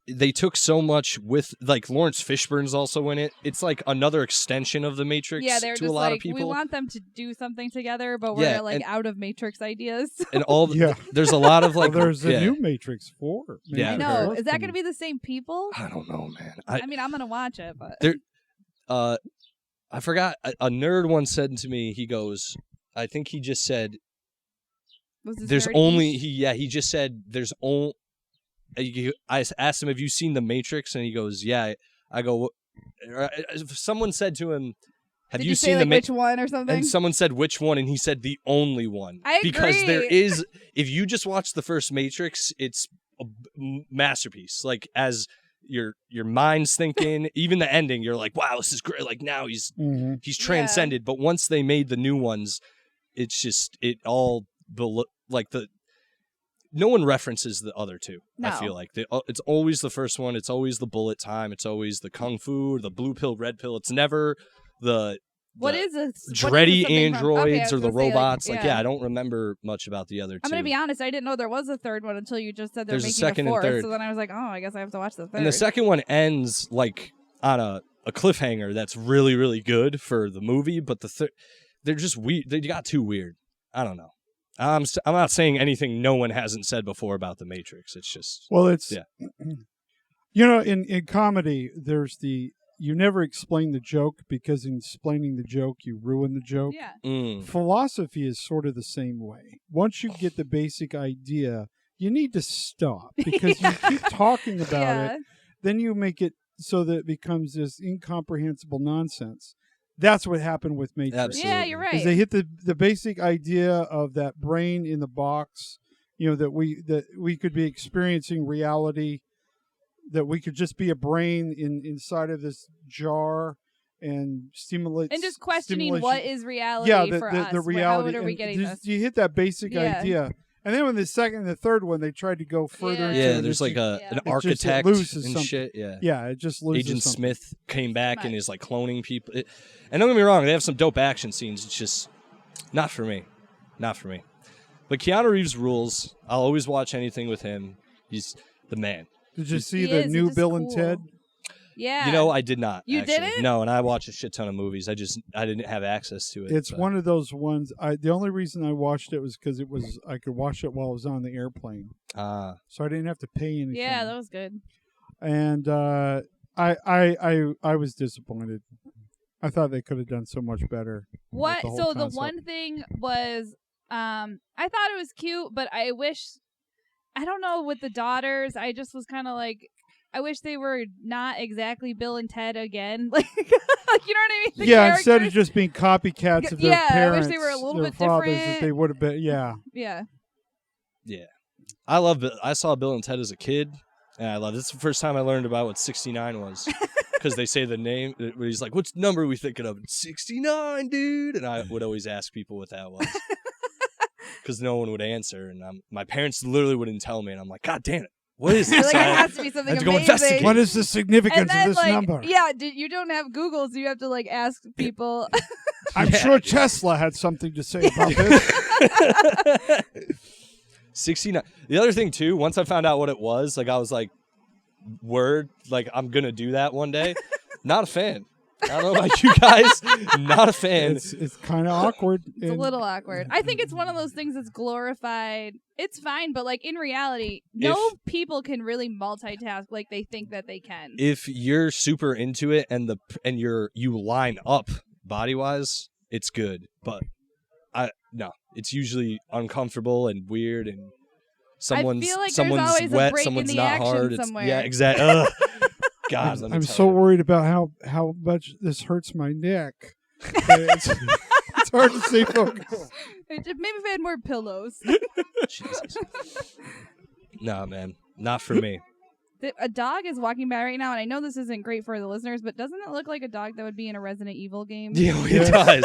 They took so much with, like, Lawrence Fishburne's also in it. It's like another extension of the Matrix
Yeah, they're
to a
just
lot
like,
of people.
we want them to do something together, but we're
Yeah,
like
and-
out of Matrix ideas.
and all
Yeah.
there's a lot of, like,
Well, there's
yeah.
a new Matrix 4.
Yeah,
I
I've
know.
heard.
Is that going to be the same people?
I don't know, man.
I mean, I'm going to watch it, but
I forgot. A nerd once said to me, he goes, I think he just said,
was this
there's
nerdy?
only, he just said, there's only, I asked him, have you seen The Matrix? And he goes, yeah. I go, someone said to him, have
Did
you
say,
seen
like,
The
which one or something?
And someone said, which one? And he said, the only one.
I
Because there
agree.
is, if you just watch the first Matrix, it's a masterpiece. Like, as your mind's thinking, even the ending, you're like, wow, this is great. Like, now he's transcended. But once they made the new ones, it's just, no one references the other two.
No.
I feel like it's always the first one. It's always the bullet time. It's always the kung fu, the blue pill, red pill. It's never the
What is this?
dready androids or the robots.
I
I don't remember much about the other two.
I'm going to be honest. I didn't know there was a third one until you just said they're
There's a
making
second
a
and
fourth.
third.
So then I was like, oh, I guess I have to watch the third.
And the second one ends like on a cliffhanger that's really, really good for the movie. But they're just weird. They got too weird. I don't know. I'm not saying anything no one hasn't said before about the Matrix. It's just
in comedy, there's you never explain the joke because in explaining the joke, you ruin the joke.
Yeah.
Philosophy is sort of the same way. Once you get the basic idea, you need to stop because you keep talking about it. Then you make it so that it becomes this incomprehensible nonsense. That's what happened with Matrix.
Absolutely.
Yeah, you're right.
Because they hit the basic idea of that brain in the box, that we could be experiencing reality, that we could just be a brain inside of this jar and stimulate.
And just questioning what is reality for us.
The reality.
How are we getting this?
You hit that basic idea. And then when the second and the third one, they tried to go further.
Yeah, there's like an architect and shit. Yeah,
it just loses
Agent
something.
Smith came back and is like cloning people. And don't get me wrong, they have some dope action scenes. It's just not for me. Not for me. But Keanu Reeves rules. I'll always watch anything with him. He's the man.
Did you see the new Bill and Ted?
Yeah.
I did not.
You
actually.
didn't?
No, and I watch a shit ton of movies. I didn't have access to it.
It's one of those ones. The only reason I watched it was because I could watch it while I was on the airplane. So I didn't have to pay anything.
Yeah, that was good.
And I was disappointed. I thought they could have done so much better.
What?
The whole
So the
concept.
one thing was, I thought it was cute, but I wish, I don't know, with the daughters, I just was kind of like, I wish they were not exactly Bill and Ted again. Like, you know what I mean?
Instead of just being copycats of their parents,
I wish they were a little
their
bit
fathers,
different.
that they would have been. Yeah.
Yeah. I saw Bill and Ted as a kid, and I love it. This is the first time I learned about what 69 was. Because they say the name, he's like, "What's number are we thinking of?" 69, dude. And I would always ask people what that was, because no one would answer, and my parents literally wouldn't tell me, and I'm like, "God damn it, what is this?"
Like, it has to be something
I have to go
amazing.
investigate.
What is the significance
and then,
of this number?
Yeah, you don't have Google, so you have to ask people.
I'm sure Tesla had something to say about this.
69. The other thing too, once I found out what it was, like I was like, word, like I'm gonna do that one day. Not a fan. I don't know about you guys. Not a fan.
It's kind of awkward.
It's a little awkward. I think it's one of those things that's glorified. It's fine, but like in reality, no people can really multitask like they think that they can.
If you're super into it and you line up body wise, it's good. But it's usually uncomfortable and weird, and someone's
always a
wet,
break
someone's
in the
not
action
hard.
somewhere.
Yeah, exactly. God,
I'm so worried about how much this hurts my neck. hard to stay focused.
Maybe if I had more pillows.
Jesus. Nah, man. Not for me.
A dog is walking by right now, and I know this isn't great for the listeners, but doesn't it look like a dog that would be in a Resident Evil game?
Yeah, it does.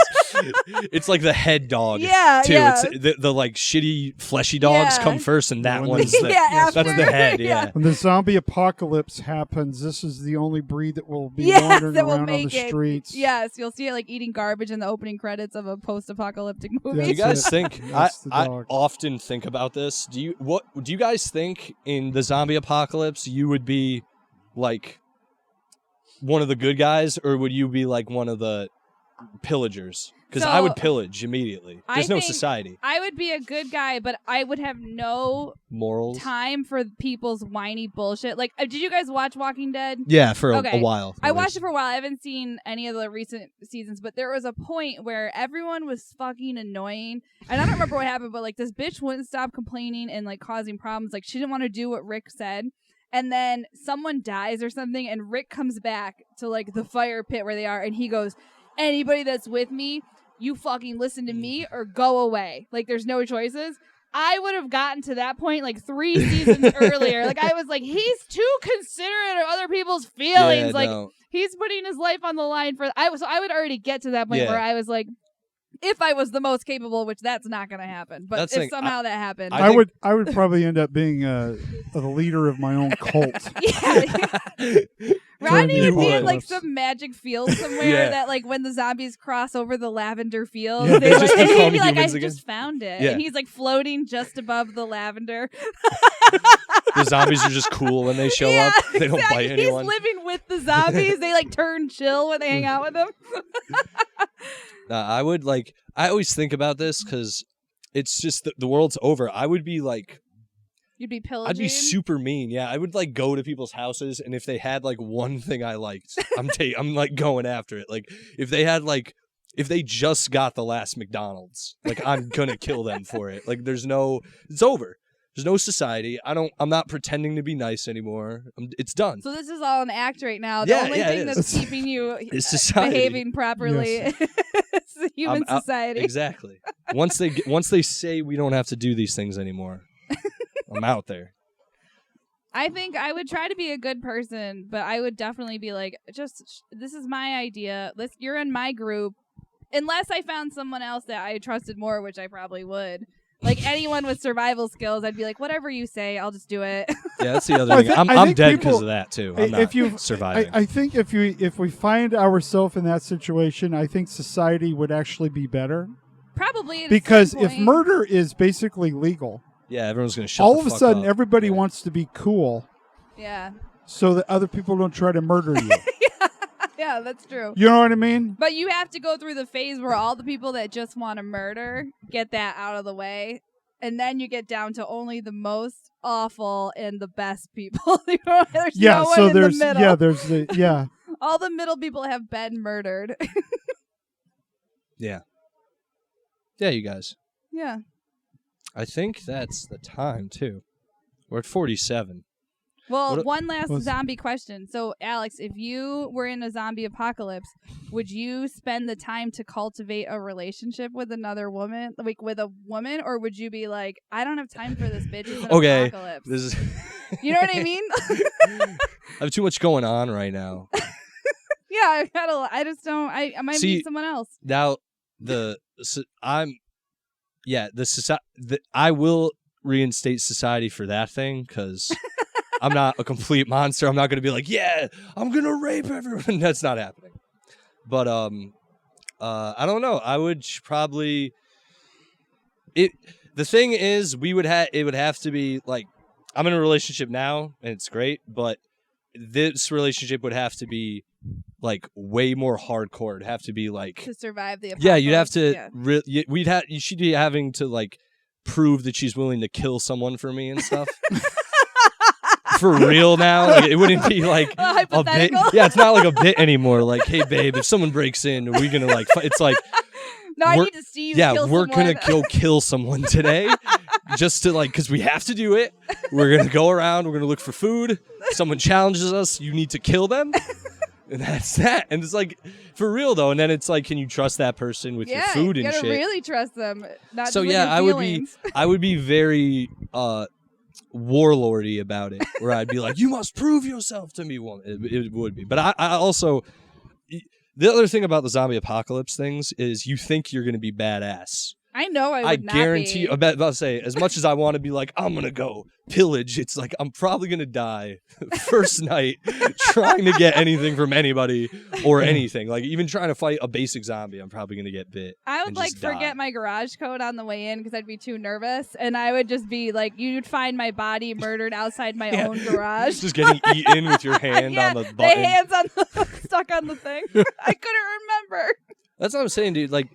It's like the head dog.
Yeah,
too.
yeah.
It's the like shitty fleshy dogs come first, and that one's the
after.
that's the head. Yeah.
When the zombie apocalypse happens, this is the only breed that will be wandering
that will
around on
make
the streets.
Yes, you'll see it like eating garbage in the opening credits of a post-apocalyptic movie.
Yeah,
Do you guys
it.
think?
That's the
I
dog.
often think about this. Do you guys think in the zombie apocalypse you would be like one of the good guys, or would you be like one of the pillagers? Because I would pillage immediately. There's no society.
I would be a good guy, but I would have no
Morals.
time for people's whiny bullshit. Like, did you guys watch Walking Dead?
Yeah, for a while.
I watched it for a while. I haven't seen any of the recent seasons, but there was a point where everyone was fucking annoying. And I don't remember what happened, but like this bitch wouldn't stop complaining and like causing problems. Like she didn't want to do what Rick said. And then someone dies or something, and Rick comes back to like the fire pit where they are, and he goes, "Anybody that's with me, you fucking listen to me or go away." Like there's no choices. I would have gotten to that point like 3 seasons earlier. Like I was like, he's too considerate of other people's feelings. He's putting his life on the line for. So I would already get to that point where I was like, if I was the most capable, which that's not going to happen. But
that's
if somehow that happened,
I would probably end up being the leader of my own cult.
Yeah. Rodney would be in like
apocalypse.
some magic field somewhere that like when the zombies cross over the lavender field,
Yeah,
they
just
and he'd
become
be like, "I
humans again."
just found it,"
Yeah.
and he's like floating just above the lavender.
The zombies are just cool when they show up. They don't bite anyone.
He's living with the zombies. They like turn chill when they hang out with him.
I would like. I always think about this because it's just the world's over. I would be like.
You'd be pillaging.
I'd be super mean. Yeah, I would like go to people's houses, and if they had like one thing I liked, I'm like going after it. Like if they just got the last McDonald's, like I'm gonna kill them for it. Like it's over. There's no society. I'm not pretending to be nice anymore. It's done.
So this is all an act right now. The only thing that's keeping you behaving properly is the human society.
Exactly. Once they say we don't have to do these things anymore, I'm out there.
I think I would try to be a good person, but I would definitely be like, this is my idea. You're in my group. Unless I found someone else that I trusted more, which I probably would. Like anyone with survival skills, I'd be like, whatever you say, I'll just do it.
Yeah, that's the other thing. I'm dead because of that too. I'm not surviving.
I think if we find ourselves in that situation, I think society would actually be better.
Probably.
Because if murder is basically legal,
yeah, everyone's gonna shut.
All of
the
a sudden,
up.
everybody wants to be cool.
Yeah.
So that other people don't try to murder you.
Yeah, that's true.
You know what I mean?
But you have to go through the phase where all the people that just want to murder get that out of the way. And then you get down to only the most awful and the best people. There's no one in the middle.
Yeah, there's the
all the middle people have been murdered.
Yeah. Yeah, you guys.
Yeah.
I think that's the time too. We're at 47.
Well, one last zombie question. So, Alex, if you were in a zombie apocalypse, would you spend the time to cultivate a relationship with another woman, like with a woman, or would you be like, I don't have time for this bitch? It's an apocalypse.
This is
you know what I mean?
I have too much going on right now.
Yeah, I just don't. I might meet someone else.
Now, I will reinstate society for that thing because. I'm not a complete monster. I'm not going to be like, yeah, I'm going to rape everyone. That's not happening. But I don't know. I would probably the thing is it would have to be like I'm in a relationship now and it's great, but this relationship would have to be like way more hardcore. It'd have to be like
to survive the apocalypse.
Yeah, you'd have to you should be having to like prove that she's willing to kill someone for me and stuff. For real now, like, it wouldn't be like a bit. Yeah, it's not like a bit anymore. Like, hey, babe, if someone breaks in, are we gonna like? It's like,
no, I need to see you.
Yeah,
kill
we're
someone.
gonna go kill someone today, just to like, because we have to do it. We're gonna go around. We're gonna look for food. Someone challenges us. You need to kill them. And that's that. And it's like, for real though. And then it's like, can you trust that person with your food and shit?
You gotta really trust them. Not
so
just
yeah,
feelings.
I would be very warlordy about it, where I'd be like, you must prove yourself to me, woman. It would be. But I also, the other thing about the zombie apocalypse things is you think you're going to be badass.
I know I would not
guarantee.
be.
I'm about to say, as much as I want to be like, I'm gonna go pillage, it's like I'm probably gonna die first night trying to get anything from anybody or anything. Like even trying to fight a basic zombie, I'm probably gonna get bit.
I would like forget my garage code on the way in because I'd be too nervous, and I would just be like, you'd find my body murdered outside my own garage,
just getting eaten with your hand on the button.
The hands on stuck on the thing. I couldn't remember.
That's what I'm saying, dude. Like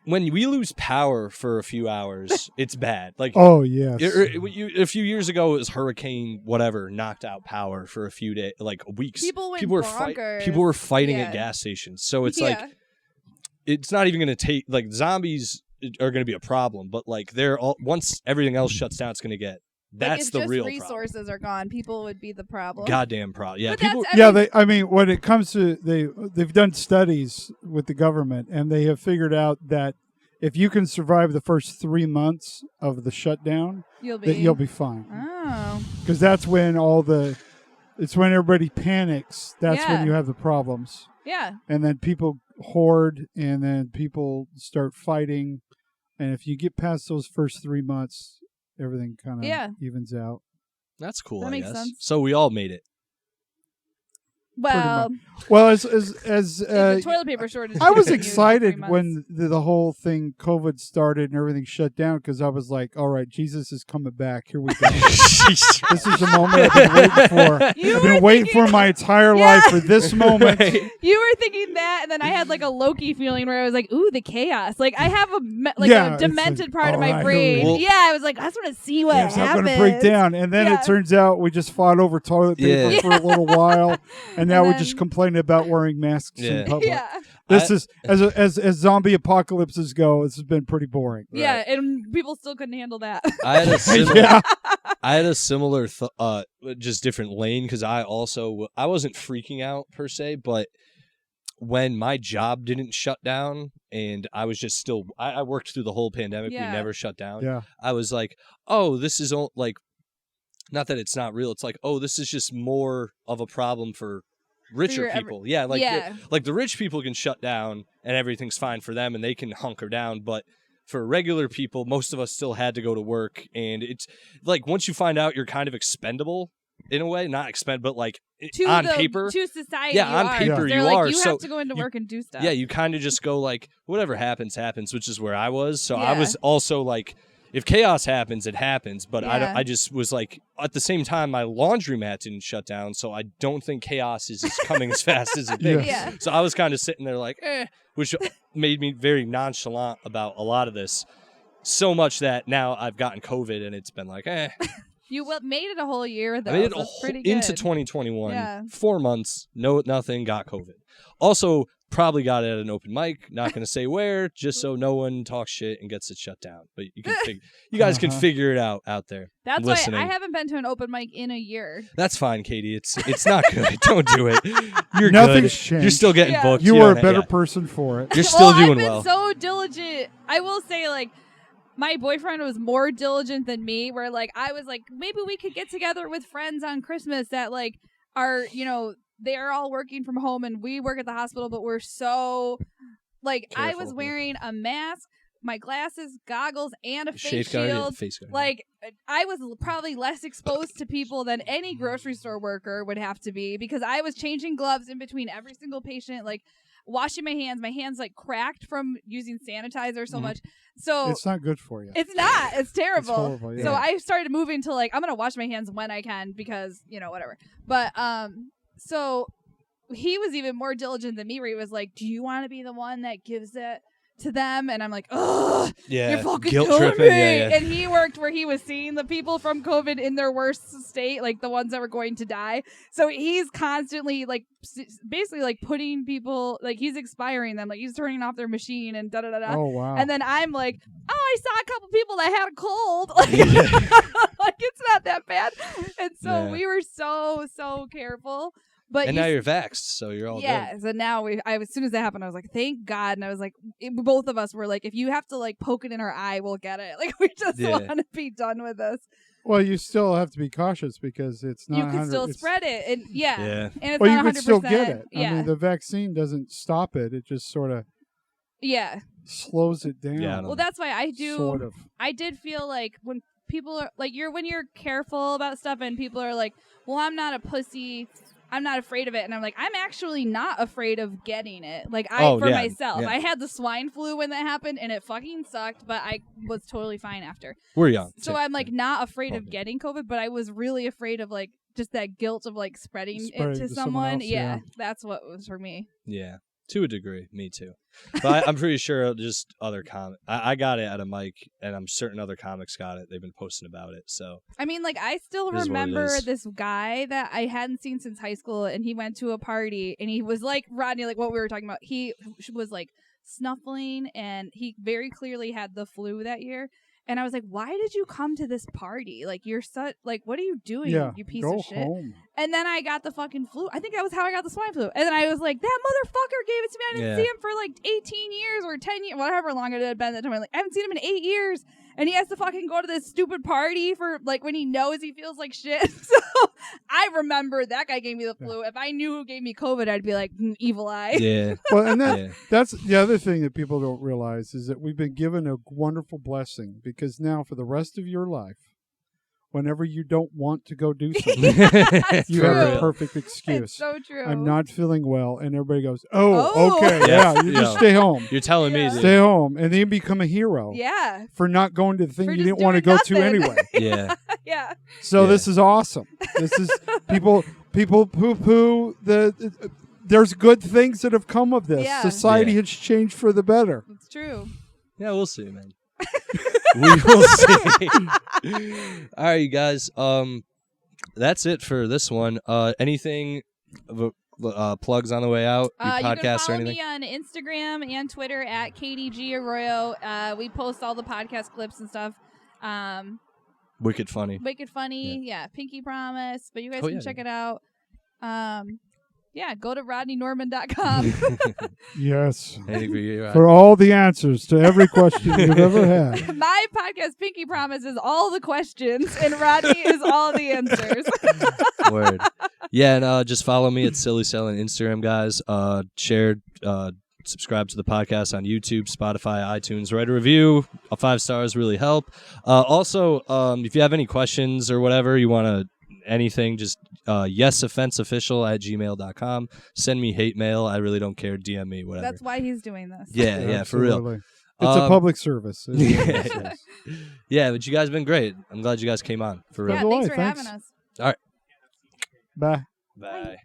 when we lose power for a few hours, it's bad. Like,
oh yes,
a few years ago, it was hurricane whatever knocked out power for a few days, like weeks.
People
were fighting at gas stations. So it's like, it's not even going to take, like, zombies are going to be a problem, but like once everything else shuts down, it's going to get. That's the real problem.
Resources are gone. People would be the problem.
Goddamn problem. Yeah,
people.
I mean, when it comes to they've done studies with the government, and they have figured out that if you can survive the first 3 months of the shutdown, you'll be fine.
Oh,
because that's when it's when everybody panics. That's when you have the problems.
Yeah,
and then people hoard, and then people start fighting, and if you get past those first 3 months, everything kind of evens out.
That's cool.
That makes
guess.
sense.
So we all made it.
Well,
as
the toilet paper shortage.
I was excited when the whole thing, COVID started and everything shut down, because I was like, all right, Jesus is coming back. Here we go. This is the moment I've been waiting for. I've been waiting for my entire life for this moment.
Right. You were thinking that, and then I had like a Loki feeling where I was like, ooh, the chaos. Like I have a demented part of my brain.
Well,
I was like, I just want to see what happens.
I'm going to break down. And then it turns out we just fought over toilet paper for a little while. And now we're just complaining about wearing masks in public.
Yeah.
This is as zombie apocalypses go. This has been pretty boring.
Yeah, right. And people still couldn't handle that.
I had a similar, just different lane, because I wasn't freaking out per se, but when my job didn't shut down and I was just still, I worked through the whole pandemic. We never shut down. Yeah. I was like, oh, this is like, not that it's not real. It's like, oh, this is just more of a problem for richer people. Like the rich people can shut down and everything's fine for them and they can hunker down, but for regular people, most of us still had to go to work, and it's like once you find out you're kind of expendable in a way, not expend, but like on paper
to society. On
paper you
like,
are.
You
so
have to go into work and do stuff.
Yeah, you kind of just go like whatever happens, which is where I was. So I was also like, if chaos happens, it happens. But I just was like, at the same time, my laundromat didn't shut down, so I don't think chaos is coming as fast as it did. Yeah. So I was kind of sitting there like, which made me very nonchalant about a lot of this. So much that now I've gotten COVID, and it's been like,
You made it a whole year, though.
I made it into 2021. Yeah. 4 months, nothing, got COVID. Also, probably got it at an open mic. Not going to say where, just so no one talks shit and gets it shut down. But you guys can figure it out there.
That's why I haven't been to an open mic in a year.
That's fine, Katie. It's not good. Don't do it. You're
Nothing's
good.
changed.
You're still getting booked.
You were a better person for it.
You're still doing
well.
well.
I've been so diligent. I will say, like, my boyfriend was more diligent than me, where like I was like, maybe we could get together with friends on Christmas that like are, they're all working from home and we work at the hospital, but we're so like careful. I was wearing a mask, my glasses, goggles, and a face shield. Like I was probably less exposed to people than any grocery store worker would have to be, because I was changing gloves in between every single patient, like washing my hands like cracked from using sanitizer so much. So
it's not good for you.
It's not. It's terrible.
It's horrible, yeah.
So I started moving to like, I'm going to wash my hands when I can because, whatever. But so he was even more diligent than me, where he was like, do you want to be the one that gives it to them? And I'm like, ugh, you're fucking killing me. Yeah. And he worked where he was seeing the people from COVID in their worst state, like the ones that were going to die. So he's constantly like basically like putting people, like he's expiring them, like he's turning off their machine and da da da da.
Oh wow.
And then I'm like, oh, I saw a couple people that had a cold. Like, like it's not that bad. And so we were so careful. But
now you're vaxxed, so you're all good.
So now as soon as that happened, I was like, thank God. And I was like, both of us were like, if you have to like poke it in our eye, we'll get it. Like we just want to be done with this.
Well, you still have to be cautious because it's not.
You can still spread it, and and it's
well,
not
you
100%.
can still get it.
Yeah.
I mean, the vaccine doesn't stop it; it just sort of slows it down.
Yeah,
well, that's why I do.
Sort of.
I did feel like when people are like when you're careful about stuff, and people are like, "Well, I'm not a pussy. I'm not afraid of it," and I'm like, I'm actually not afraid of getting it. Like myself, I had the swine flu when that happened, and it fucking sucked, but I was totally fine after.
We're young,
so I'm like not afraid of getting COVID, but I was really afraid of like just that guilt of like spreading it to someone. Else, that's what was for me.
Yeah. To a degree, me too. But I'm pretty sure just other I got it at a mic, and I'm certain other comics got it. They've been posting about it. So
I mean, like I still remember this guy that I hadn't seen since high school, and he went to a party, and he was like Rodney, like what we were talking about. He was like snuffling, and he very clearly had the flu that year. And I was like, why did you come to this party? Like, you're such, like, what are you doing, you piece of shit?
Home.
And then I got the fucking flu. I think that was how I got the swine flu. And then I was like, that motherfucker gave it to me. I didn't see him for like 18 years or 10 years, whatever long it had been at that time. I'm like, I haven't seen him in 8 years. And he has to fucking go to this stupid party for like when he knows he feels like shit. So I remember that guy gave me the flu. If I knew who gave me COVID, I'd be like, evil eye.
Yeah.
Well, and that's the other thing that people don't realize is that we've been given a wonderful blessing because now for the rest of your life, whenever you don't want to go do something, you have a perfect excuse.
It's so true.
I'm not feeling well, and everybody goes, "Oh, okay, you just stay home.
You're telling me,
stay home," and then you become a hero.
Yeah.
For not going to the thing you didn't want to go to anyway.
Yeah.
Yeah.
So this is awesome. This is people poo-poo there's good things that have come of this.
Yeah.
Society has changed for the better.
It's true.
Yeah, we'll see, man. We will see. All right, you guys. That's it for this one. Anything plugs on the way out?
You
podcast
can follow
or anything?
me on Instagram and Twitter at KDG Arroyo. We post all the podcast clips and stuff.
Wicked funny.
Yeah. Pinky Promise. But you guys can check it out. Go to rodneynorman.com.
Yes.
For
for all the answers to every question you've ever had.
My podcast, Pinky Promise, is all the questions, and Rodney is all the answers.
Word. Yeah, and just follow me at Silly Cell on Instagram, guys. Share, subscribe to the podcast on YouTube, Spotify, iTunes. Write a review. 5 stars really help. Also, if you have any questions or whatever you want to anything, just yesoffenseofficial@gmail.com. Send me hate mail. I really don't care. DM me, whatever.
That's why he's doing this.
Yeah, for real.
It's a public service.
Yeah, but you guys have been great. I'm glad you guys came on. For real.
Yeah, thanks for having us.
All right.
Bye.
Bye.